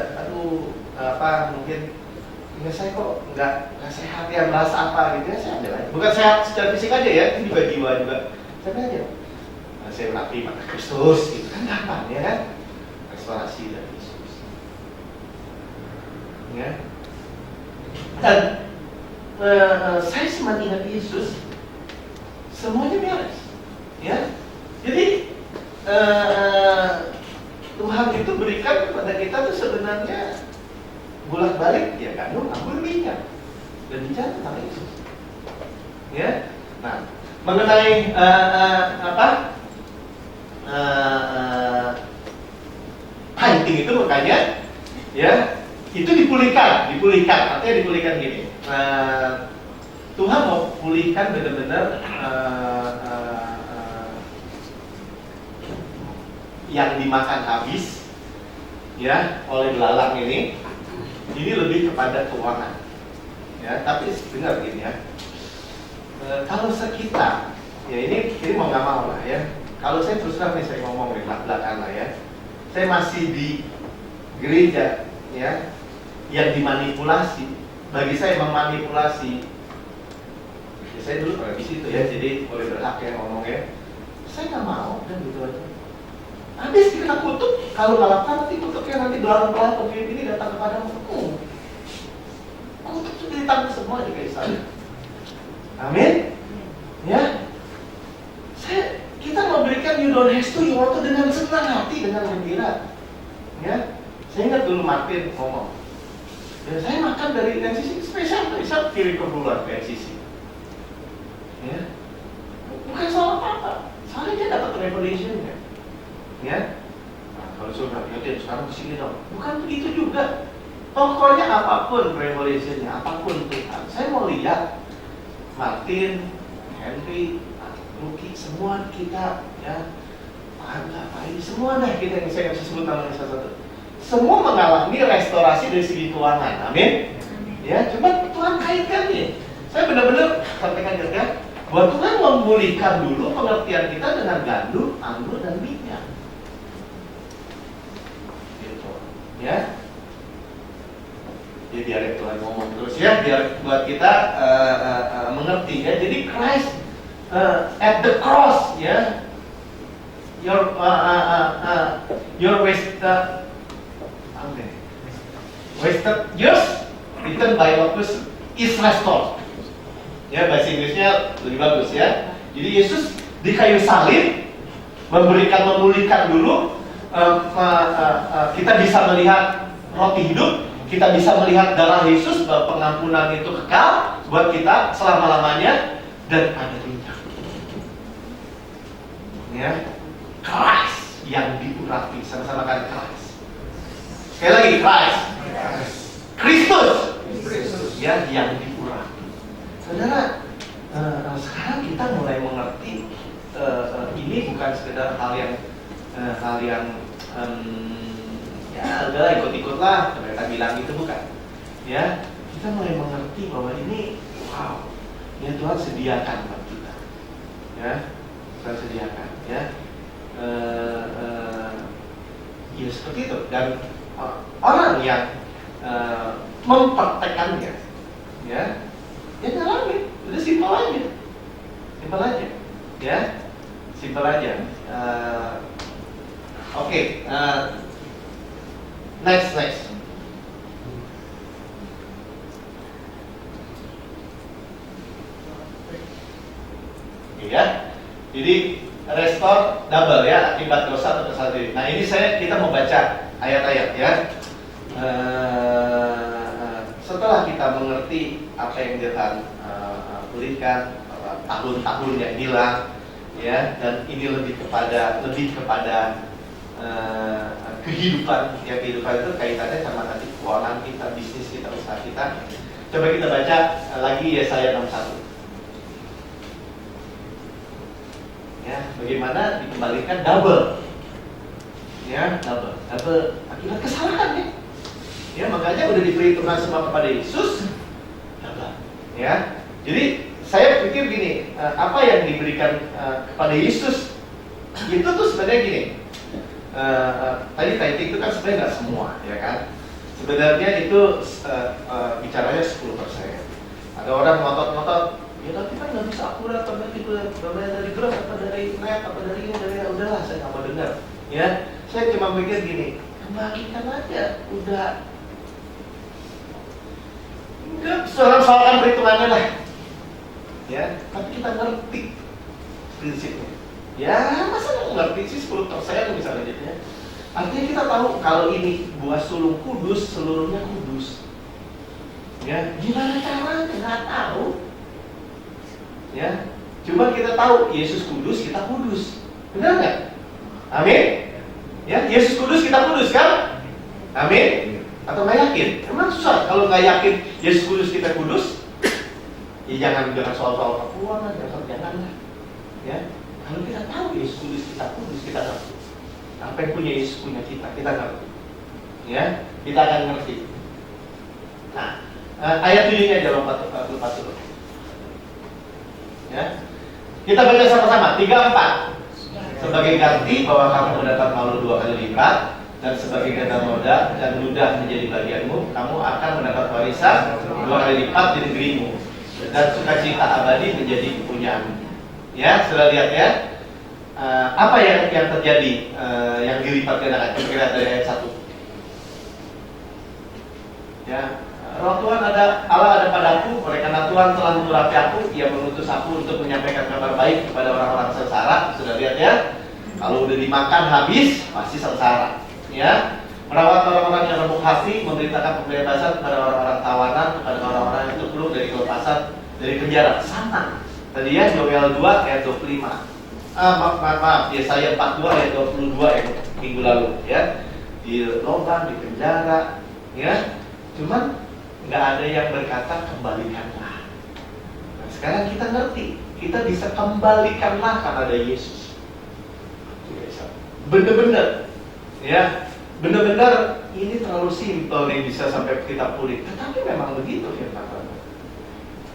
mungkin ya saya kok nggak sehat ya, merasa apa gitu ya, saya ambil aja. Bukan sehat secara fisik aja ya, ini juga jiwa juga. Saya ambil aja. Nah, saya mengakui mata Kristus, gitu kan gampang ya kan? Restorasi dari Yesus. Ya. Dan saya semakin ingat Yesus, semuanya beres. Ya. Jadi Tuhan itu berikan kepada kita tuh sebenarnya bolak-balik ya gandum, anggur, minyak, dan bicara tentang Yesus. Ya, nah mengenai painting itu makanya ya itu dipulihkan, artinya dipulihkan gini. Tuhan mau pulihkan benar-benar yang dimakan habis ya oleh belalang ini lebih kepada keuangan, ya. Tapi dengar gini ya, kalau sekitar, ya ini mau nggak mau lah ya. Kalau saya terus terang nih, saya ngomong nih belak-belakan lah ya. Saya masih di gereja, ya, yang dimanipulasi. Bagi saya memanipulasi. Ya, saya dulu pernah di situ ya, jadi boleh berhak ya ngomong ya. Saya nggak mau dan gitu aja. Habis kita kutuk, kalau nggak lakukan nanti kutuknya nanti belalang-belalang pemimpin ini datang kepadamu. Kutuk itu ditanggung semua di kayak saya. Amin. Ya. Kita memberikan you don't have to, you want to dengan senang hati, dengan gembira. Ya. Saya ingat dulu Martin ngomong. Ya, saya makan dari NCC spesial kirim ke bulan ke NCC. Ya. Bukan salah apa-apa. Soalnya dia dapat revelation ya. Ya, nah, kalau sudah ingetin sekarang kesini dong. Bukan begitu juga. Pokoknya apapun revelationnya, apapun Tuhan. Saya mau lihat Martin, Henry, Luki, semua kita ya, Pak ini semua deh kita yang saya sebut namanya satu-satu. Semua mengalami restorasi dari segi keuangan. Amin. Ya, coba Tuhan kaitkan nih. Saya benar-benar sampaikan juga bahwa Tuhan memulihkan dulu pengertian kita dengan gandum, anggur, dan minyak. Ya, ya biar Tuhan ngomong terus ya, biar buat kita mengerti ya. Jadi Christ at the cross ya, your wasted years written by locus is restored. Ya, bahasa Inggrisnya lebih bagus ya. Jadi Yesus di kayu salib memulihkan dulu. Kita bisa melihat roti hidup, kita bisa melihat darah Yesus bahwa pengampunan itu kekal buat kita selama-lamanya, dan ada minyak. Ya, Christ yang diurapi, sama-sama kan Christ. Sekali lagi Christ, Kristus, ya yang diurapi. Saudara, sekarang kita mulai mengerti ini bukan sekedar hal yang ya udahlah ikut-ikutlah mereka bilang itu, bukan ya. Kita mulai mengerti bahwa ini wow, ya Tuhan sediakan buat kita ya, Tuhan sediakan ya. Ya seperti itu. Dan orang yang mempraktekannya ya ngalamin, udah simpel aja ya, simpel aja. Oke, next. Jadi restore double ya, akibat dosa atau kesalahan diri. Nah ini kita mau baca ayat-ayat ya. Setelah kita mengerti apa yang Tuhan pulihkan, tahun-tahun yang hilang, ya, dan ini lebih kepada kehidupan. Ya, kehidupan itu kaitannya sama nanti keuangan kita, bisnis kita, usaha kita. Coba kita baca lagi Yesaya 61. Ya, bagaimana dikembalikan double, ya, double akibat kesalahan ya. Ya, makanya udah diperhitungkan semua kepada Yesus, double, ya. Jadi saya pikir gini, apa yang diberikan kepada Yesus itu tuh sebenarnya gini. Tadi tithing itu kan sebenarnya nggak semua, ya kan? Sebenarnya itu bicaranya 10%. Ada orang ngotot-ngotot, ya tapi kan nggak bisa akurat, apa dari gerak, apa dari net, apa dari ini, dari udahlah saya nggak mau dengar. Ya, saya cuma pikir gini, kembalikan aja, udah. Enggak, soal-soal perhitungannya lah. Ya, tapi kita ngerti prinsipnya. Ya, masa nggak ngerti sih 10% misalnya jadinya. Artinya kita tahu kalau ini buah sulung kudus, seluruhnya kudus. Ya, gimana caranya? Nggak tahu. Ya, cuma kita tahu Yesus kudus, kita kudus. Benar nggak? Amin. Ya, Yesus kudus, kita kudus kan? Amin. Atau nggak yakin? Emang susah kalau nggak yakin Yesus kudus, kita kudus. Ya jangan soal-soal keuangan, jangan. Ya, kalau kita tahu Yesus kudus, kita kudus, kita ngerti. Apa yang punya Yesus punya kita ngerti. Ya, kita akan ngerti. Nah, ayat 7-nya aja lompat dulu. Ya, kita baca sama-sama 3-4. Sebagai ganti bahwa kamu mendapat malu 2 kali lipat, dan sebagai ganti noda dan ludah menjadi bagianmu, kamu akan mendapat warisan 2 kali lipat di negerimu, dan sukacita abadi menjadi kepunyaanmu. Ya, sudah lihat ya. Apa yang terjadi yang dilipat gandakan? Kira-kira dari ayat 1. Ya, Roh Tuhan Allah ada padaku, oleh karena Tuhan telah mengurapi aku, Ia mengutus aku untuk menyampaikan kabar baik kepada orang-orang sengsara. Sudah lihat ya. Kalau udah dimakan habis, pasti sengsara. Ya, merawat orang-orang yang remuk hati, memberitakan pembebasan kepada orang-orang tawanan, kepada orang-orang yang terpuruk dari kelepasan dari penjara. Sama. Tadi ya, Yoel 2 ayat 25. Maaf, Yesaya 42 ayat 22 yang minggu lalu ya. Di lubang, di penjara, ya. Cuman nggak ada yang berkata kembalikanlah. Nah, sekarang kita ngerti, kita bisa kembalikanlah karena ada Yesus. Bener-bener, ya, bener-bener ini terlalu simpel nih bisa sampai kita pulih. Tetapi memang begitu firman Tuhan.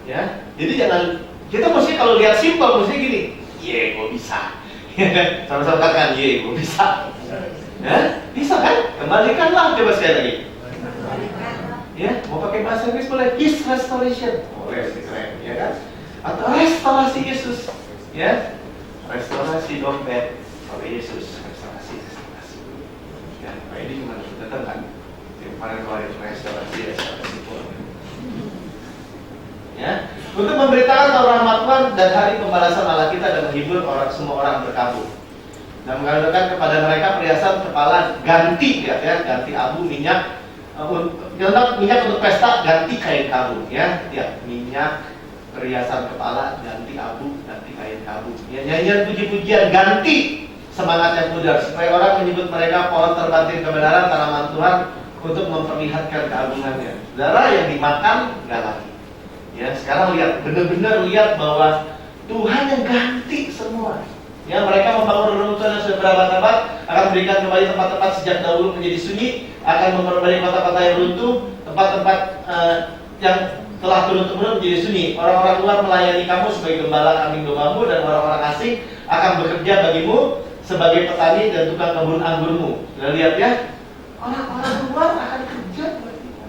Ya, jadi jangan kita mesti kalau lihat simpel mesti gini. Ye, gue bisa. Sama-sama katakan, ye, gue bisa. Ya, bisa kan? Kembalikanlah, coba sekali lagi. Ya, mau pakai bahasa Inggris boleh. His restoration. Oh, keren, ya kan? Atau restorasi Yesus. Ya, restorasi dompet oleh Yesus. Restorasi. Ya, Pak ini gimana? Datang kan? Yang kemarin restorasi Tuhan. Ya, untuk memberitakan bahwa rahmat Tuhan dan hari pembalasan Allah kita dan menghibur semua orang berkabung. Dan mengadakan kepada mereka perhiasan kepala ganti, ya, ganti abu, minyak, minyak untuk pesta, ganti kain kabung, ya, minyak, perhiasan kepala, ganti abu, ganti kain kabung. Ya, nyanyian puji-pujian, ganti semangat yang pudar, supaya orang menyebut mereka pohon terbanting kebenaran tanaman Tuhan untuk memperlihatkan keagungannya. Darah yang dimakan nggak lagi. Ya, sekarang lihat, benar-benar lihat bahwa Tuhan yang ganti semua. Ya, mereka membangun reruntuhan yang sudah berabad-abad, akan berikan kembali tempat-tempat sejak dahulu menjadi sunyi, akan memperbaiki kota-kota yang runtuh, tempat-tempat yang telah turun-temurun menjadi sunyi. Orang-orang luar melayani kamu sebagai gembala kambing dombamu, dan orang-orang asing akan bekerja bagimu sebagai petani dan tukang kebun anggurmu. Nah, lihat ya, orang-orang luar akan kerja buat kita.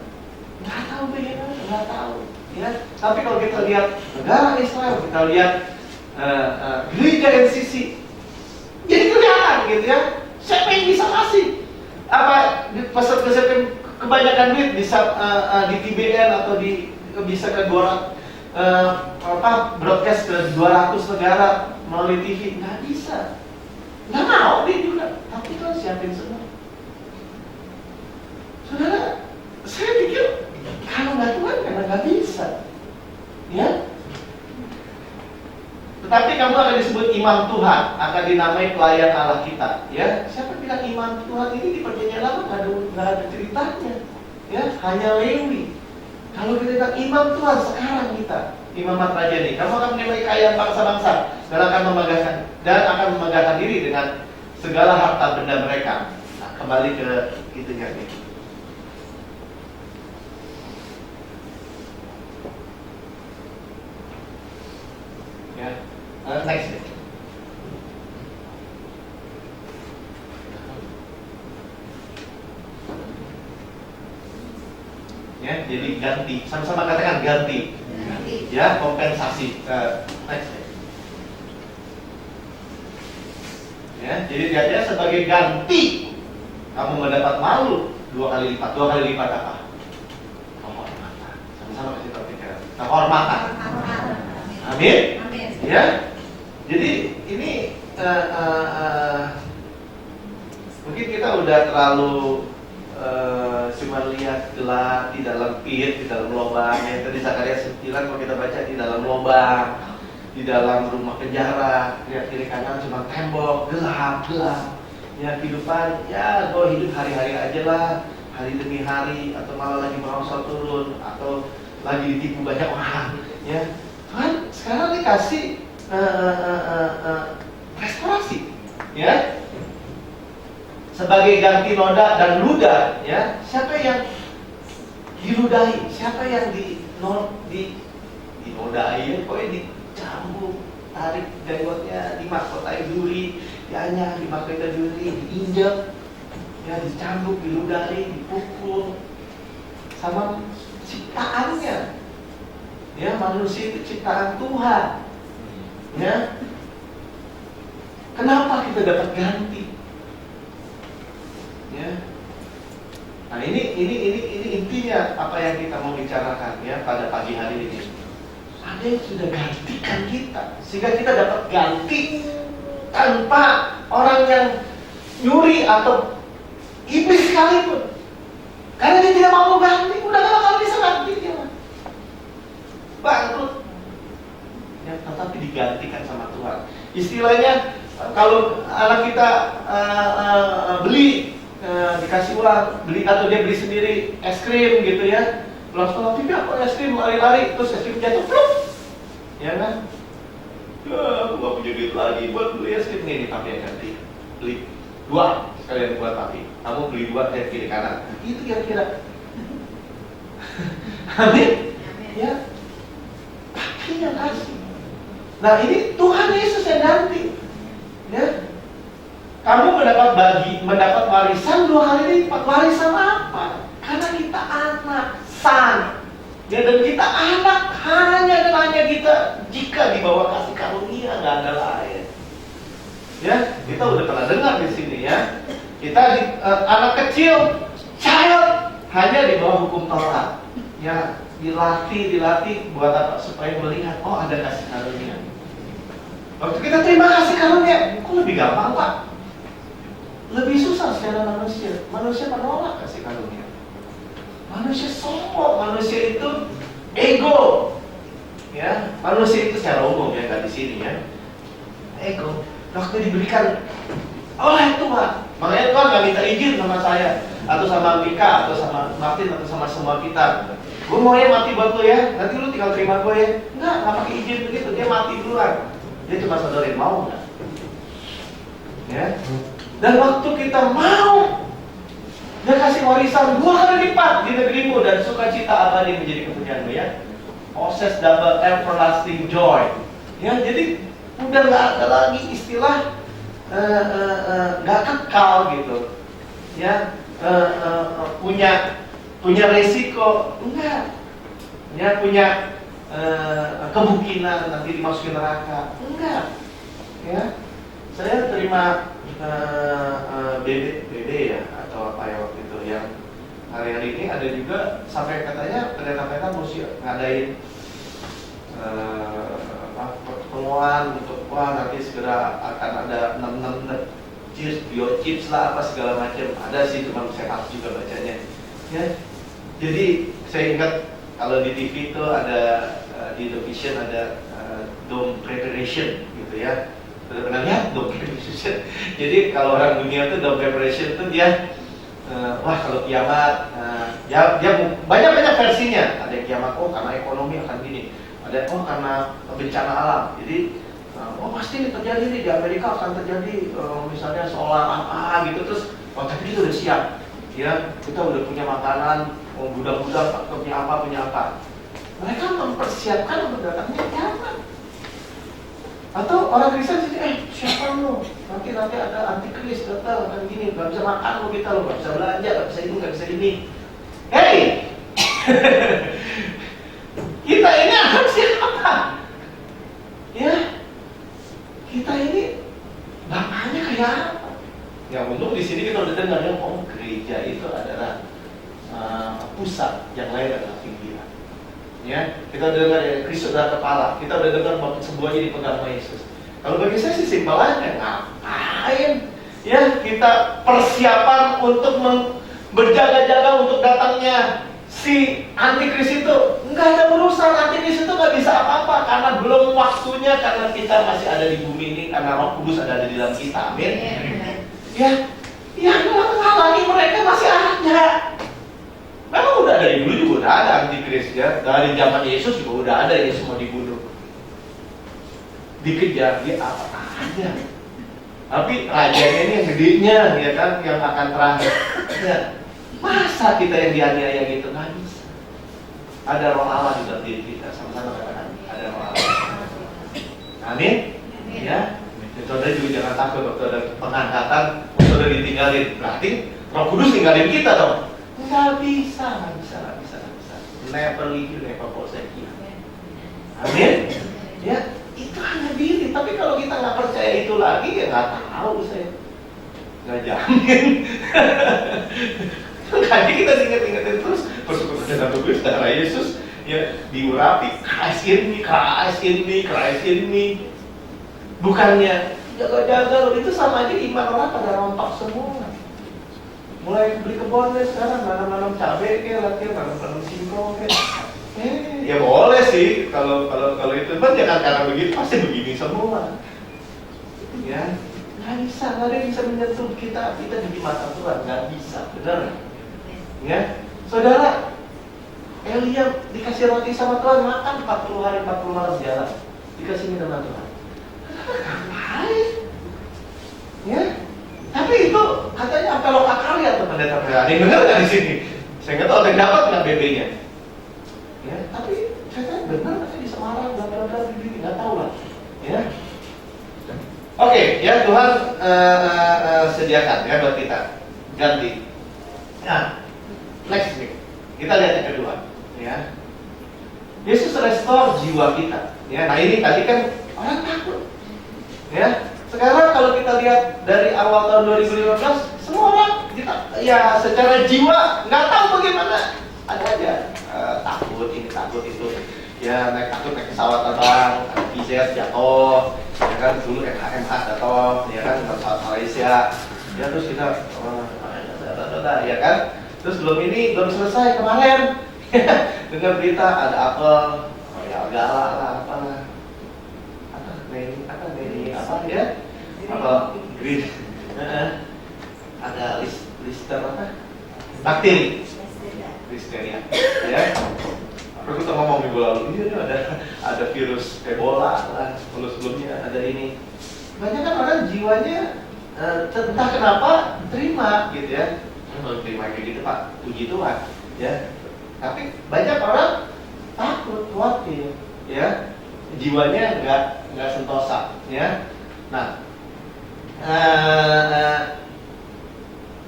Nggak tahu bagaimana, nggak tahu. Ya, tapi kalau kita lihat negara Israel, kita lihat gereja NCC, jadi kelihatan gitu ya. Siapa yang bisa kasih? Apa pesan-pesan kebanyakan duit bisa di TBN atau bisa ke broadcast ke 200 negara, melalui TV, nggak bisa. Nggak mau dia juga, tapi Tuhan siapin semua. Saudara, saya pikir kalau nggak Tuhan karena nggak bisa, ya. Tetapi kamu akan disebut imam Tuhan, akan dinamai pelayan Allah kita, ya. Siapa bilang imam Tuhan ini di perjanjian lama nggak ada ceritanya, ya. Hanya Lewi. Kalau kita bilang imam Tuhan sekarang kita, imamat raja nih, kamu akan menilai kekayaan bangsa-bangsa dan akan memegahkan diri dengan segala harta benda mereka. Nah, kembali ke itunya nih. Ya, next deh. Ya, jadi ganti, sama-sama katakan ganti. Ya, kompensasi. Next deh. Ya, jadi dia sebagai ganti kamu mendapat malu 2 kali lipat. 2 kali lipat apa? Kehormatan. Sama-sama kasih tahu pikiran. Kehormatan. Amin. Ya, jadi ini mungkin kita udah terlalu cuma lihat gelap di dalam pit, di dalam lubang. Yang tadi Zakaria 9 kalau kita baca di dalam lubang, di dalam rumah penjara, lihat kiri kanan cuma tembok, gelap. Ya kehidupan, ya gue hidup hari-hari aja lah, hari demi hari, atau malah lagi merosot turun, atau lagi ditipu banyak orang. Ya, Tuhan sekarang dikasih restorasi, ya. Sebagai ganti noda dan ludah, ya. Siapa yang diludahi? Siapa yang dinodai? Pokoknya dicambuk, tarik jenggotnya, dimahkotai duri, dianyah, dimahkotai duri, diinjek, ya, dicambuk, diludahi, dipukul, sama ciptaannya. Ya, manusia itu ciptaan Tuhan. Ya. Kenapa kita dapat ganti? Ya. Nah, ini intinya apa yang kita mau bicarakan, ya, pada pagi hari ini. Ada yang sudah gantikan kita, sehingga kita dapat ganti tanpa orang yang nyuri atau iblis sekalipun. Karena dia tidak mau ganti, udah gak bakal bisa ganti dia. Bangkrut. Ya, tetapi digantikan sama Tuhan. Istilahnya kalau anak kita beli, dikasih uang, beli atau dia beli sendiri es krim gitu ya, pulang sekolah, "Pipi aku es krim," lari-lari, terus es krim jatuh, pluk, ya kan? Aku gak punya duit lagi buat beli es krim, nih papi yang ganti, beli 2 sekalian buat papi, kamu beli 2 dari kiri kanan, itu kira-kira. Amin, ya, papi yang kasih. Nah, ini Tuhan Yesus yang ganti, ya. Kamu mendapat warisan 2 kali lipat. Warisan apa? Karena kita anak, son. Ya, dan kita anak hanya dan hanya kita jika di bawah kasih karunia, nggak ada lain. Ya, kita udah pernah dengar di sini, ya. Kita anak kecil, child, hanya di bawah hukum Taurat. Ya, dilatih buat apa? Supaya melihat, oh ada kasih karunia. Waktu kita terima kasih karunia, kok lebih gampang, Pak? Lebih susah secara manusia. Manusia menolak kasih karunia. Manusia sombong, manusia itu ego. Ya, manusia itu secara umum ya, nggak di sini ya. Ego. Waktu diberikan oleh Tuhan, makanya Tuhan nggak minta izin sama saya, atau sama Mika, atau sama Martin, atau sama semua kita. Gue mau ya mati buat lo ya, nanti lo tinggal terima gue ya. Nggak pakai izin begitu, dia mati duluan. Dia cuma saudara mau nggak? Ya. Dan waktu kita mau, dia kasih warisan 2 kali lipat di negerimu dan sukacita abadi menjadi kepunyaanmu, ya. Possess double everlasting joy. Ya, jadi udah nggak ada lagi istilah nggak kekal gitu. Ya, punya resiko, enggak. Ya, punya kemungkinan nanti dimasukin neraka, enggak. Ya, saya terima BD ya atau apa ya waktu itu yang hari-hari ini ada juga sampai katanya pendeta-pendeta mesti ngadain pertemuan untuk nanti segera akan ada 6 chips, biochips lah apa segala macam. Ada sih, cuma saya harus juga bacanya. Ya, jadi saya ingat kalau di TV itu ada di Indovision ada dome preparation gitu ya. Sudah pernah lihat dome preparation? Jadi kalau orang dunia itu dome preparation itu dia kalau kiamat, dia banyak versinya. Ada yang kiamat, karena ekonomi akan gini. Ada karena bencana alam. Jadi pasti ini terjadi nih di Amerika, akan terjadi misalnya solar apa gitu, terus tapi kita udah siap. Ya, kita udah punya makanan, gudang-gudang, punya apa. Mereka mempersiapkan untuk datangnya kiamat. Atau orang Kristen sih, siapa lu? Nanti ada antikris datang, akan gini, nggak bisa makan lo kita, lo nggak bisa belanja, nggak bisa ini, nggak bisa ini. Hey, kita ini akan siapa? Ya, kita ini bapaknya kayak apa? Ya untung di sini kita udah dengar ya, gereja itu adalah pusat, yang lain adalah pinggiran. Ya, kita udah dengar ya, Kristus adalah kepala. Kita udah dengar bahwa semuanya dipegang sama Yesus. Kalau bagi saya sih simpel aja, ngapain? Ya, kita persiapan untuk berjaga-jaga untuk datangnya si antikris itu. Nggak ada urusan, antikris itu nggak bisa apa-apa karena belum waktunya, karena kita masih ada di bumi ini, karena Roh Kudus ada di dalam kita. Amin. Ya, yang menghalangi mereka masih ada. Memang udah dari dulu juga udah ada antikris ya. Dari zaman Yesus juga udah ada, Yesus mau dibunuh, dikejar, dia apa aja. Tapi rajanya ini yang gedenya, ya kan, yang akan terakhir. Ya. Masa kita yang dianiaya gitu? Nggak bisa. Ada Roh Allah di dalam diri kita, sama-sama katakan ada Roh Allah. Amin. Ya. Saudara juga jangan takut waktu ada pengangkatan, saudara ditinggalin. Berarti Roh Kudus tinggalin kita dong. Nggak bisa. Never leave you, never forsake you. Amin. Ya, itu hanya diri. Tapi kalau kita nggak percaya itu lagi, ya nggak tahu saya. Nggak jamin. Makanya kita ingat-ingatin terus dalam tubuh darah Yesus ya diurapi. Christ in me. Bukannya jaga-jaga itu sama aja iman orang pada rontok semua. Mulai beli kebun deh sekarang, nanam cabai kayak latihan, nanam singkong kayak. Ya boleh sih kalau itu, kan jangan karena begitu pasti begini semua. Ya, nggak bisa, nggak ada yang bisa menyentuh kita di mata Tuhan, nggak bisa, benar? Ya, saudara, Elia dikasih roti sama Tuhan, makan 40 hari 40 malam jalan, dikasih minum sama Tuhan. Ngapain? Ya, tapi itu katanya apa lokal kalian tuh pendeta. Ada yang benar nggak di sini? Saya nggak tahu ada yang dapat nggak BB-nya. Ya, tapi saya kan benar katanya di Semarang, bla begini, nggak tahu lah. Ya. Oke, ya Tuhan sediakan ya buat kita. Ganti. Nah, next week kita lihat yang kedua. Ya. Yesus restore jiwa kita. Ya, nah ini tadi kan orang takut. Ya, sekarang kalau kita lihat dari awal tahun 2015, semua orang kita ya secara jiwa nggak tahu bagaimana, ada aja takut ini takut itu. Ya naik pesawat terbang, ada jatuh, ya kan dulu MH jatuh, ya kan pesawat Malaysia, ya terus kita ya kan, terus belum selesai kemarin dengar berita ada apel, ya galak lah apalah. Apa ya? Apa green? Ada lister apa? Bakteri. Listeria. Ya. Aku kita ngomong minggu lalu ini ada virus Ebola lah. Sebelumnya ada ini. Banyak kan orang jiwanya entah kenapa terima gitu ya. Kalau terima kayak gitu Pak, puji Tuhan. Ya. Tapi banyak orang takut, khawatir. Ya. Jiwanya nggak sentosa, ya. Nah,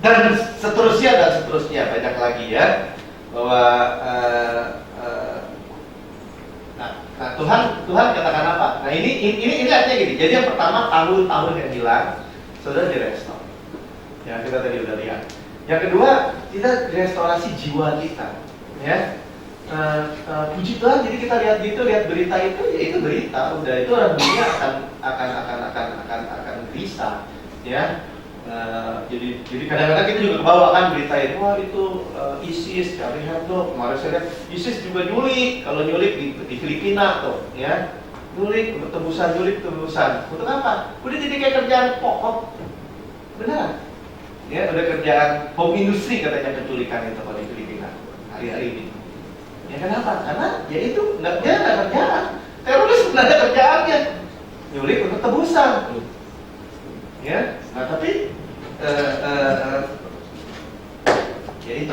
dan seterusnya banyak lagi ya, bahwa nah Tuhan katakan apa? Nah ini artinya gini. Jadi yang pertama tahun-tahun yang hilang, saudara direstore. Ya kita tadi udah lihat. Yang kedua kita restorasi jiwa kita, ya. puji Tuhan, jadi kita lihat gitu, lihat berita itu, ya itu berita, udah itu orang dunia akan bisa, ya. Jadi kadang-kadang kita juga kebawakan berita itu, wah itu ISIS, ya lihat tuh, kemarin saya lihat ISIS juga nyulik, kalau nyulik di Filipina tuh, ya, nyulik, tebusan, untuk apa? Udah jadi kayak kerjaan pokok, benar? Ya, udah kerjaan home industry katanya penculikan itu kalau di Filipina hari-hari ini. Ya kenapa? Karena ya itu nggak kerjaan. Teroris nggak ada kerjaannya, nyulik untuk tebusan. Ya, nah tapi ya itu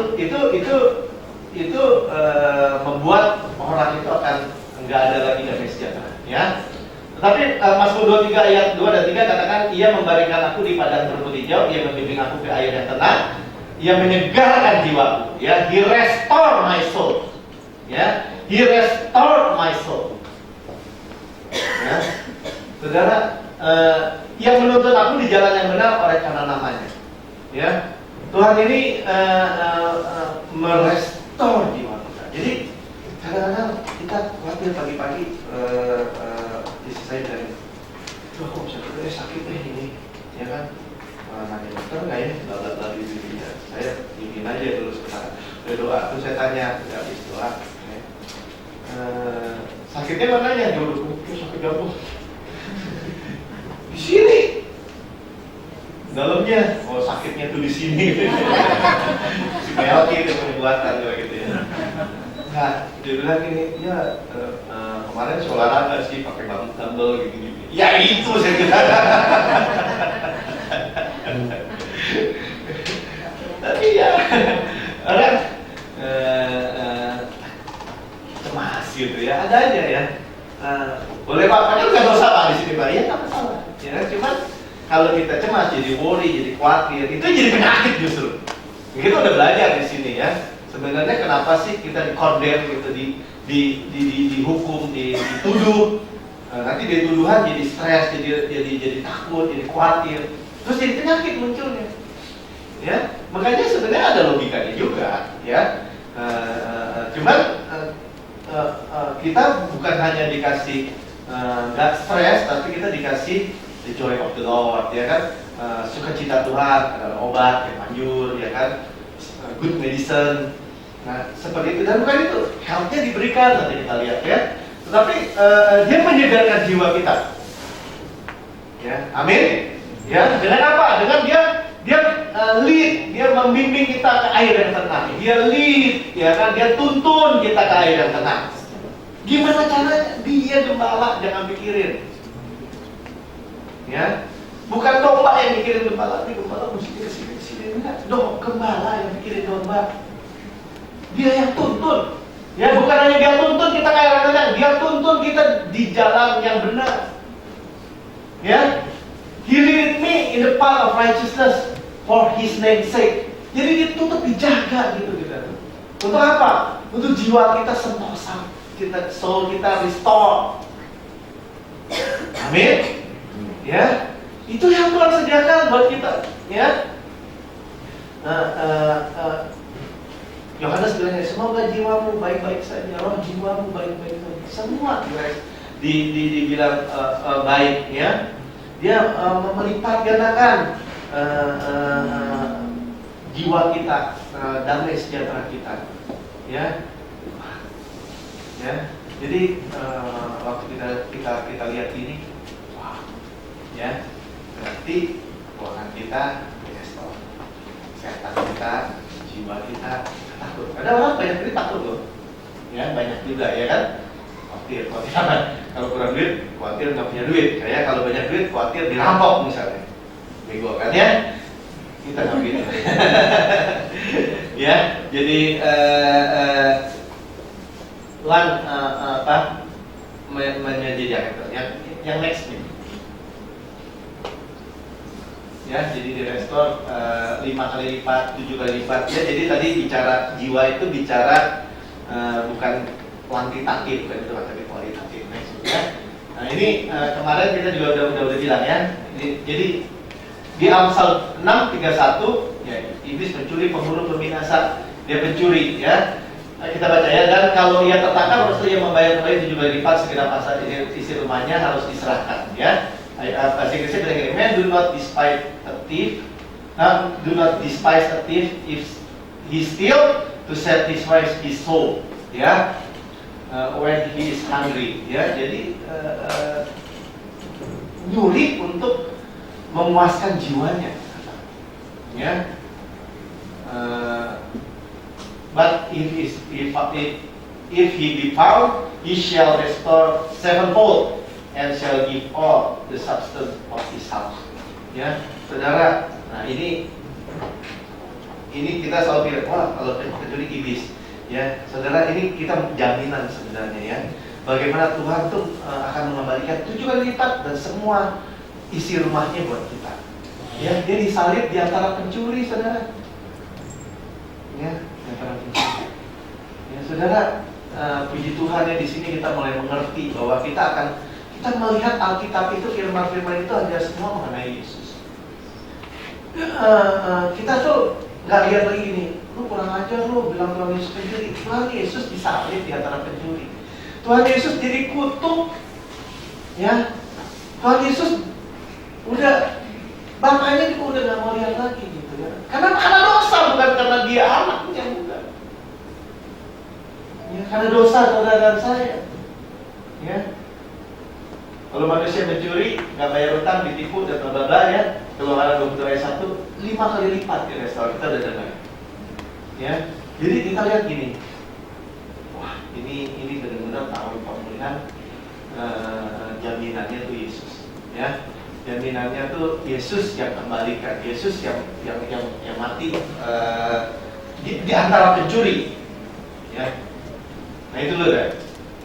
membuat orang itu akan nggak ada lagi damai sejahtera. Ya. Tetapi Mazmur 23 ayat 2 dan 3 katakan, ia membaringkan aku di padang rumput hijau, ia membimbing aku ke air yang tenang, ia menyegarkan jiwaku. Ya, he restore my soul. Ya, he restored my soul. Ya, saudara, yang menuntun aku di jalan yang benar oleh karena namanya. Ya, Tuhan ini merestore jiwa kita. Jadi kadang-kadang kita khawatir pagi-pagi, istri saya dari, duh kok bisa sakit ini, ya kan? Nanya dokter nggak ya? Bla gitu. Saya ingin aja dulu sebentar. Doa, terus saya tanya, habis doa, sakitnya mananya? Dulu sakit jantung. Di sini. Dalamnya, oh sakitnya tuh di sini. Si Melki itu pembuatan gitu ya. Nah, dia bilang gini, ya kemarin olahraga sih pakai dumbbell gitu. Ya itu saya bilang. Tapi ya orang cemas gitu ya, ada aja ya. Boleh Pak, padahal nggak dosa Pak di sini Pak, ya nggak masalah. Ya, cuman kalau kita cemas jadi worry, jadi khawatir, itu jadi penyakit justru. Kita udah belajar di sini ya. Sebenarnya kenapa sih kita dikondem gitu, dihukum, dituduh, nanti dari tuduhan jadi stres, jadi takut, jadi khawatir, terus jadi penyakit munculnya. Ya, makanya sebenarnya ada logikanya juga, ya. Cuman kita bukan hanya dikasih nggak stres, tapi kita dikasih the joy of the Lord, ya kan? Sukacita Tuhan adalah obat yang manjur, ya kan? Good medicine. Nah, seperti itu, dan bukan itu, health-nya diberikan, nanti kita lihat ya. Tetapi dia menyegarkan jiwa kita. Ya, amin. Ya, dengan apa? Dengan dia lead, dia membimbing kita ke air yang tenang. Dia lead, ya kan? Dia tuntun kita ke air yang tenang. Gimana caranya? Dia gembala, jangan pikirin. Ya, bukan domba yang mikirin gembala, ini gembala mesti ke sini. Enggak, gembala yang mikirin domba. Dia yang tuntun. Ya, bukan hanya dia tuntun kita kayak orang tenang, dia tuntun kita di jalan yang benar. Ya, he lead me in the path of righteousness for his name's sake. Jadi dia tuntut dijaga gitu kita. Untuk apa? Untuk jiwa kita sentosa, soul kita restore. Amin. Ya, itu yang Tuhan sediakan buat kita. Ya. Yohanes bilang, semoga jiwamu baik-baik saja, roh jiwamu baik-baik saja. Semua dibilang baik, ya. Dia melipat gandakan jiwa kita, damai sejahtera kita, ya. Ya. Jadi waktu kita lihat ini, wah, ya, berarti keuangan kita restore, kesehatan kita, jiwa kita takut. Ada orang banyak duit takut loh, ya banyak juga ya kan. Khawatir kalau kurang duit, khawatir nggak punya duit. Kayak kalau banyak duit, khawatir dirampok misalnya. Bego kan ya? Kita nggak gitu. Ya, jadi Tuhan menyediakan yang next nih. Ya, jadi di restore 5 kali lipat, 7 kali lipat. Ya, jadi tadi bicara jiwa itu bicara bukan kuantitatif, bukan itu tapi kualitatif. Ya. Nah, ini kemarin kita juga udah bilang ya. Jadi di Amsal 6:31, ya, iblis mencuri, pemburu, pembinasa, dia pencuri, ya. Kita baca ya, dan kalau ia tertangkap harus ia membayar kembali 7 kali lipat segenap masa isi rumahnya harus diserahkan ya. Bahasa Inggrisnya bilang gini, man do not despise a thief, do not despise a thief if he steal to satisfy his soul ya, when he is hungry ya. Jadi nyuri untuk memuaskan jiwanya ya. But if he be found, he shall restore sevenfold and shall give all the substance of his house. Ya, saudara. Nah ini kita selalu pikir, wah kalau pencuri iblis. Ya, saudara, ini kita jaminan sebenarnya ya. Bagaimana Tuhan tuh akan mengembalikan 7 kali lipat dan semua isi rumahnya buat kita. Ya, dia disalib di antara pencuri, saudara. Ya, di antara pencuri. Ya, saudara, puji Tuhan ya, di sini kita mulai mengerti bahwa kita melihat Alkitab itu, firman-firman itu hanya semua mengenai Yesus. Kita tuh nggak lihat lagi gini, lu kurang ajar lu bilang Tuhan Yesus pencuri. Tuhan Yesus disalib di antara pencuri. Tuhan Yesus jadi kutuk, ya. Tuhan Yesus udah bapaknya juga udah nggak mau lihat lagi gitu ya. Karena dosa, bukan karena dia anaknya, bukan. Ya, karena dosa saudara dan saya. Ya. Kalau manusia mencuri, nggak bayar utang, ditipu dan bla ya. Kalau ada 22 ayat 1, 5 kali lipat di restoran kita udah dengar. Ya. Jadi kita lihat gini. Wah, ini benar-benar tahun pemulihan, jaminannya tuh Yesus. Ya. Jaminannya tuh Yesus yang kembalikan, Yesus yang mati di antara pencuri. Ya. Nah itu dulu deh.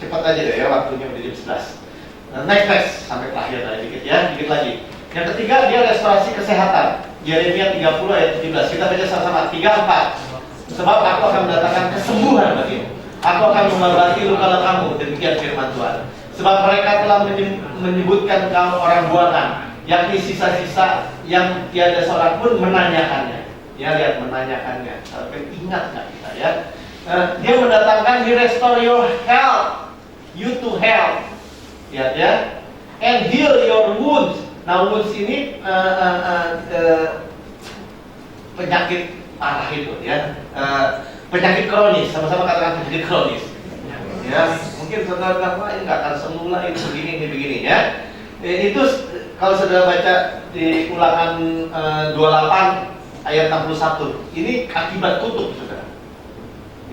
Cepat aja deh ya, waktunya udah jam 11. Next sampai terakhir tadi dikit ya, dikit lagi. Yang ketiga dia restorasi kesehatan. Yeremia 30 ayat 17. Kita baca sama-sama. 3-4. Sebab aku akan mendatangkan kesembuhan bagimu. Aku akan mengobati luka lukamu. Demikian firman Tuhan. Sebab mereka telah menyebutkan kamu orang buangan, yakni sisa-sisa yang tiada seorang pun menanyakannya. Ya lihat menanyakannya. Sampai ingat nggak kita ya? Dia mendatangkan he restore your health, you to health. Ya, and heal your wounds. Nah, wounds ini penyakit parah itu, ya, penyakit kronis. Sama-sama katakan penyakit kronis. Ya, mungkin saudara bilang, wah ini nggak akan sembuh lah, ini begini, ya. Itu kalau saudara baca di Ulangan 28 ayat 61, ini akibat kutuk, saudara.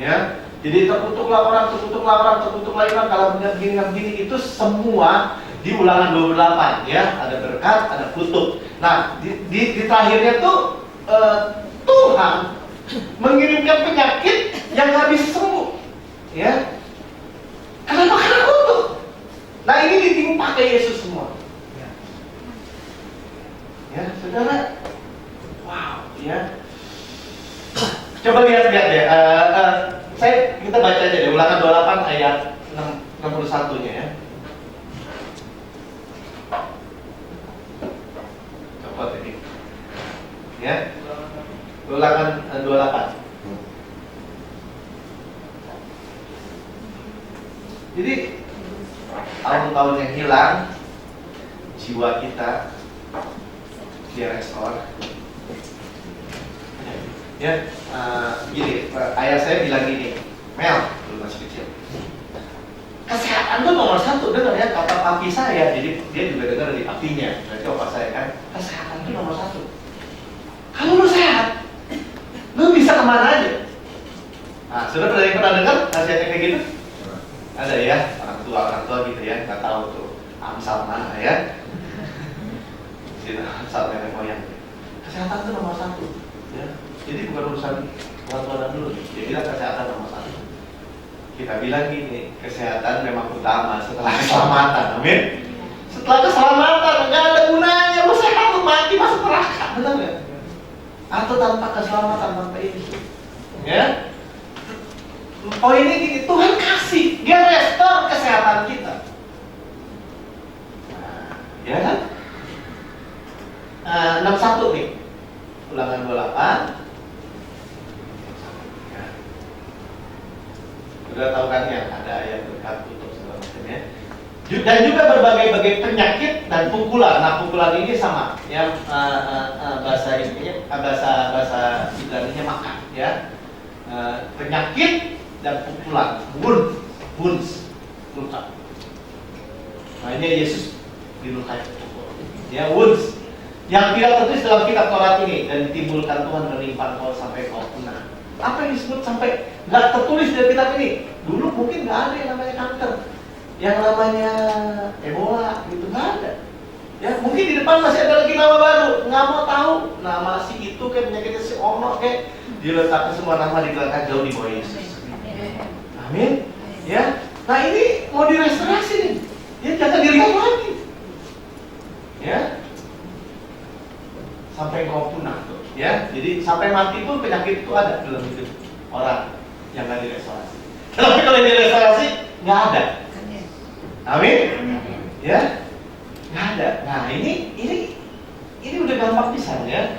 Ya. Jadi terkutuklah orang, kalau begini itu semua di Ulangan 28 ya, ada berkat, ada kutuk. Nah, di terakhirnya tuh Tuhan mengirimkan penyakit yang nggak bisa sembuh. Ya. Kenapa? Karena kutuk. Nah, ini ditimpa ke Yesus semua. Ya, saudara. Wow, ya. Coba lihat deh. Kita baca aja deh Ulangan 28 ayat 61-nya ya. Coba ini. Ya. Ulangan 28. Jadi tahun-tahun yang hilang, jiwa kita direstore. Ya, gini, ayah saya bilang gini, Mel, dulu masih kecil, kesehatan itu nomor 1, dengar ya, kata papi saya, jadi dia juga dengar dari papinya, berarti opa saya kan, kesehatan itu nomor 1. Kalau lu sehat, lu bisa kemana aja. Nah, sudah pernah dengar nasihatnya kayak gitu? Ada ya, orang tua gitu ya, nggak tahu tuh Amsal mana ya, sini Amsal nenek moyang. Kesehatan itu nomor 1, ya. Jadi bukan urusan orang dulu, dia bilang kesehatan nomor 1. Kita bilang gini, kesehatan memang utama setelah keselamatan, amin. Setelah keselamatan nggak ada gunanya, lu sehat lu mati masuk neraka, benar nggak? Atau tanpa keselamatan, tanpa ini, ya. Poinnya gini, Tuhan kasih, dia restore kesehatan kita, ya kan? 61 nih, Ulangan 28. Sudah tahu kan ya, ada ayat berkat tutup segala macam ya. Dan juga berbagai-bagai penyakit dan pukulan. Nah, pukulan ini sama, ya bahasa Ibraninya, bahasa Ibraninya makan, ya. Penyakit dan pukulan, wounds, luka. Makanya Yesus dilukai pukul. Ya, wounds yang tidak tertulis dalam kitab Taurat ini dan ditimbulkan Tuhan menimpa kau sampai kau punah. Apa yang disebut sampai nggak tertulis dalam kitab ini? Dulu mungkin nggak ada yang namanya kanker, yang namanya Ebola, gitu nggak ada. Ya mungkin di depan masih ada lagi nama baru, nggak mau tahu nama si itu kayak penyakitnya si Ono kayak diletakkan semua nama di belakang jauh di bawah Yesus. Amin. Ya. Nah ini mau direstorasi nih. Ya jangan dilihat lagi. Ya. Sampai kau punah tuh, ya. Jadi sampai mati pun penyakit itu ada dalam hidup orang yang nggak direstorasi. Tapi kalau direstorasi nggak ada. Amin. Ya, nggak ada. Nah ini udah gampang pisan ya.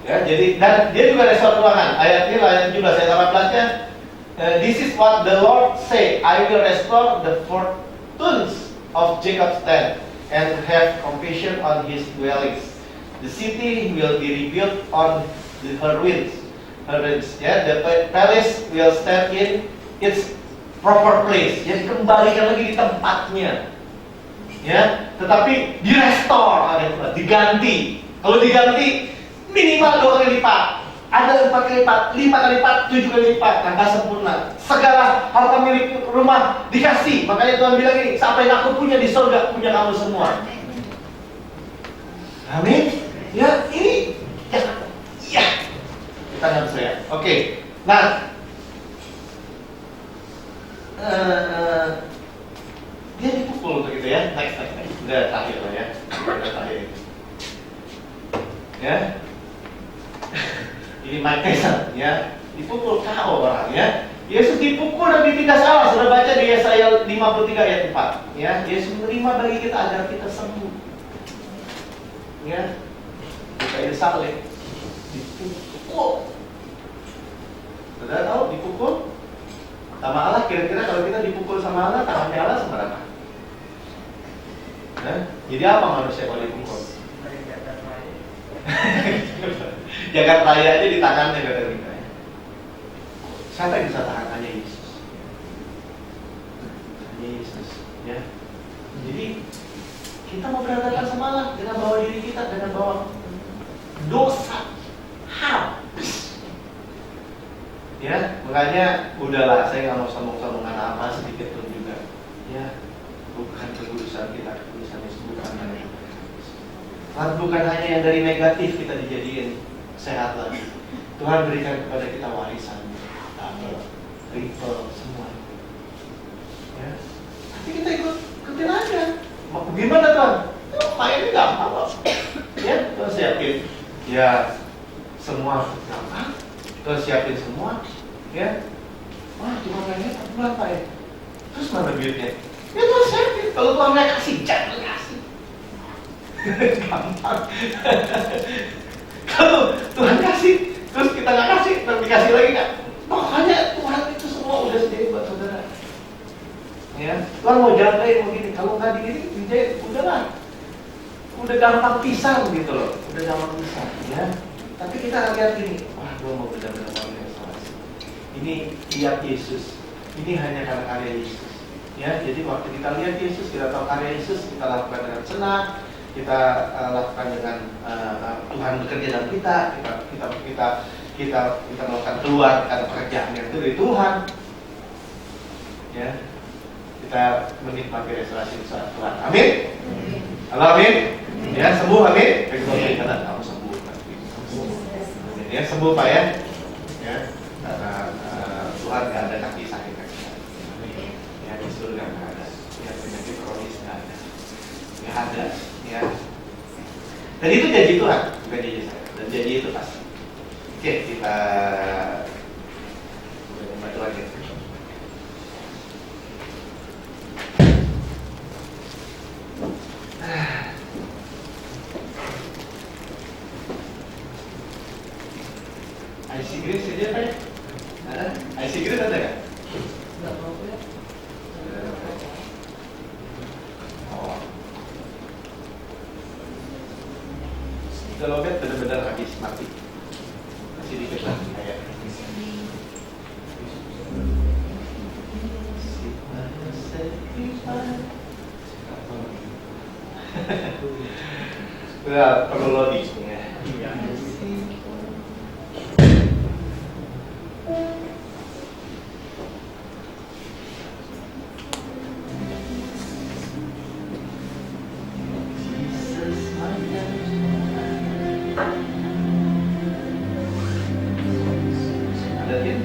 Ya, jadi dan dia juga restore keuangan. Ayat ini ayat 17 ayat 18-nya. This is what the Lord say, I will restore the fortunes of Jacob's tent and have compassion on his dwellings. The city will be rebuilt on her ruins. Ya, the palace will stand in its proper place. Jadi kembalikan lagi di tempatnya. Ya, tetapi direstore, diganti. Kalau diganti minimal 2 kali lipat. Ada 4 kali lipat, 5 kali lipat, 7 kali lipat, angka sempurna. Segala harta milik rumah dikasih. Makanya Tuhan bilang ini, sampai aku punya di surga, punya kamu semua. Amin. Ya, ini ya. Kita harus saya. Oke. Nah, dia dipukul untuk itu ya. Next. Udah terakhir lah ya. Udah terakhir. Ya. Ini Mike Tyson ya. Dipukul KO orang ya. Yesus dipukul dan ditindas Allah. Sudah baca di Yesaya 53 ayat 4. Ya, Yesus menerima bagi kita agar kita sembuh. Ya. Kayak salib dipukul. Sudah tahu dipukul sama Allah, kira-kira kalau kita dipukul sama Allah, tangannya Allah seberapa? Jadi apa manusia kalau dipukul? Jagat raya aja di tangannya kata kita. Siapa yang bisa tahan? Hanya Yesus. Hanya Yesus. Ya. Jadi kita mau berhadapan sama Allah dengan bawa diri kita, dengan bawa dosa habis. Ya, makanya udahlah, saya nggak mau sombong-sombongan apa sedikit pun juga. Ya, bukan kekudusan kita, kekudusan Yesus bukan hanya. Bukan hanya yang dari negatif kita dijadiin sehat lagi. Tuhan berikan kepada kita warisan, double, triple, semua. Ya, tapi kita ikutin aja. Mau gimana Tuhan? Mainnya gampang kok. Ya, Tuhan siapin. Ya, semua gampang. Tuhan siapin semua. Ya, wah cuma kayaknya berapa ya? Terus mana duitnya? Ya Tuhan siapin. Kalau Tuhan nggak kasih, jangan kasih. Gampang. Kalau Tuhan kasih, terus kita nggak kasih, terus dikasih lagi nggak? Makanya Tuhan itu semua udah sendiri buat saudara. Ya, Tuhan mau jagain begini. Kalau nggak digini, dijahit, udahlah. Udah gampang pisang gitu loh, udah gampang pisang, ya. Tapi kita lihat gini, wah, gue mau benar-benar mau restorasi. Ini lihat Yesus, ini hanya karena karya Yesus, ya. Jadi waktu kita lihat Yesus, kita tahu karya Yesus, kita lakukan dengan senang, kita lakukan dengan Tuhan bekerja dalam kita melakukan keluar karena pekerjaan yang itu dari Tuhan, ya. Kita menikmati restorasi Tuhan, amin. Halo, amin. Ya, sembuh, amin. Kamu sembuh. Ya, sembuh Pak ya. Ya, karena Tuhan nggak ada kaki sakit kaki. Ya, di surga nggak ada. Ya, penyakit kronis nggak ada. Nggak ada. Ya. Dan itu janji Tuhan, bukan janji saya. Dan janji itu pasti. Oke, kita baca lagi. IC Grace saja Pak ya? IC Grace ada nggak? Sudah lobet benar-benar habis mati. Masih dikit lagi kayak. Udah perlu loading ya. Ada tim?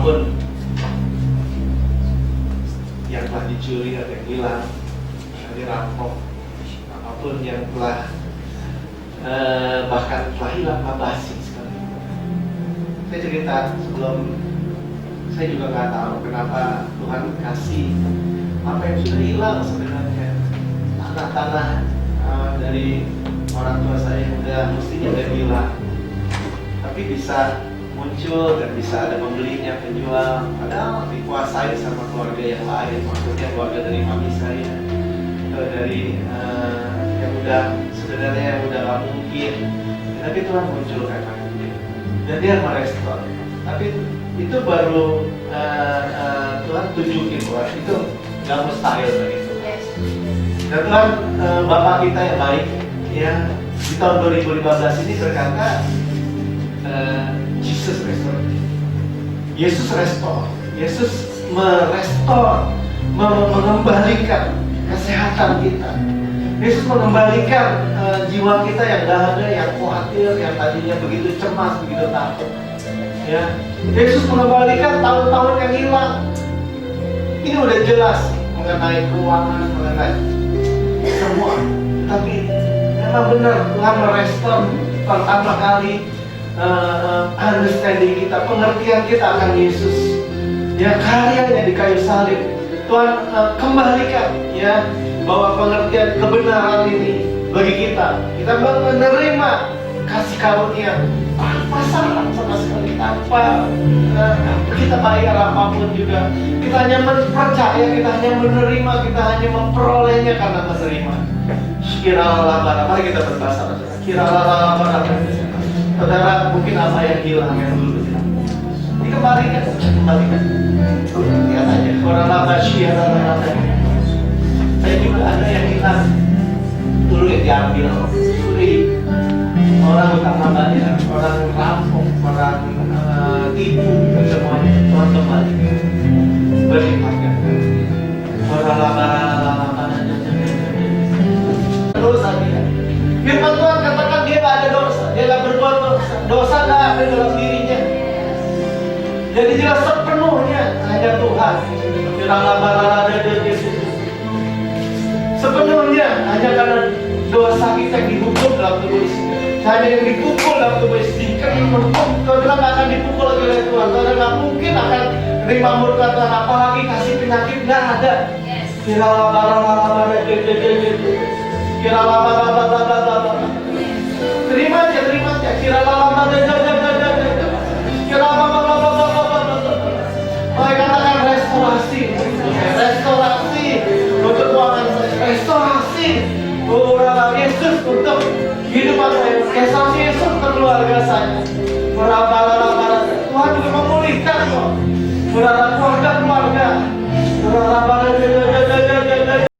apapun yang telah dicuri atau yang hilang, yang dirampok, apapun yang telah bahkan telah hilang, basi sekali. Saya cerita sebelum, saya juga nggak tahu kenapa Tuhan kasih apa yang sudah hilang sebenarnya, tanah-tanah dari orang tua saya yang mestinya udah hilang, tapi bisa muncul dan bisa ada pembelinya, penjual, padahal dikuasai sama keluarga yang lain, maksudnya keluarga dari mami saya, atau dari yang udah sebenarnya yang udah nggak mungkin, tapi Tuhan munculkan lagi dan dia merestore. Tapi itu baru Tuhan tunjukin bahwa itu nggak mustahil bagi Tuhan. Dan Tuhan Bapak kita yang baik, ya, di tahun 2015 ini berkata Jesus restore. Yesus restore. Yesus merestor, mengembalikan kesehatan kita. Yesus mengembalikan jiwa kita yang dahaga, yang khawatir, yang tadinya begitu cemas, begitu takut. Ya, Yesus mengembalikan tahun-tahun yang hilang. Ini udah jelas mengenai keuangan, mengenai semua. Tapi memang benar Tuhan merestore pertama kali understanding kita, pengertian kita akan Yesus. Ya, karyanya di kayu salib. Tuhan kembalikan, ya, bahwa pengertian kebenaran ini bagi kita. Kita menerima kasih karunia tanpa syarat sama sekali, tanpa kita bayar apapun juga. Kita hanya percaya, kita hanya menerima, kita hanya memperolehnya karena menerima. Kira-kira, mari kita berbahasa. Kira-kira, saudara, mungkin apa yang hilang yang dulu hilang, dikembalikan. Lihat aja, orang lama syiar, saya juga ada yang hilang dulu, yang diambil, curi, orang utang nambahnya, orang rampok, orang tipu, semuanya Tuhan kembalikan, berlimpahkan. Orang lama dosa dia. Firman Tuhan katakan dia nggak ada dosa, dia nggak berbuat dosa, dosa nggak ada dalam dirinya. Jadi jelas sepenuhnya hanya Tuhan. Sepenuhnya hanya karena dosa kita yang dihukum dalam tubuh Yesus. Hanya yang dipukul dalam tubuh Yesus. Saudara nggak akan dipukul lagi oleh Tuhan. Saudara nggak mungkin akan terima murka Tuhan, apalagi kasih penyakit, nggak ada. Terima aja. Katakan restorasi untuk keuangan saya, restorasi Yesus untuk kehidupan saya, restorasi Yesus untuk keluarga saya. Tuhan juga memulihkan kok keluarga.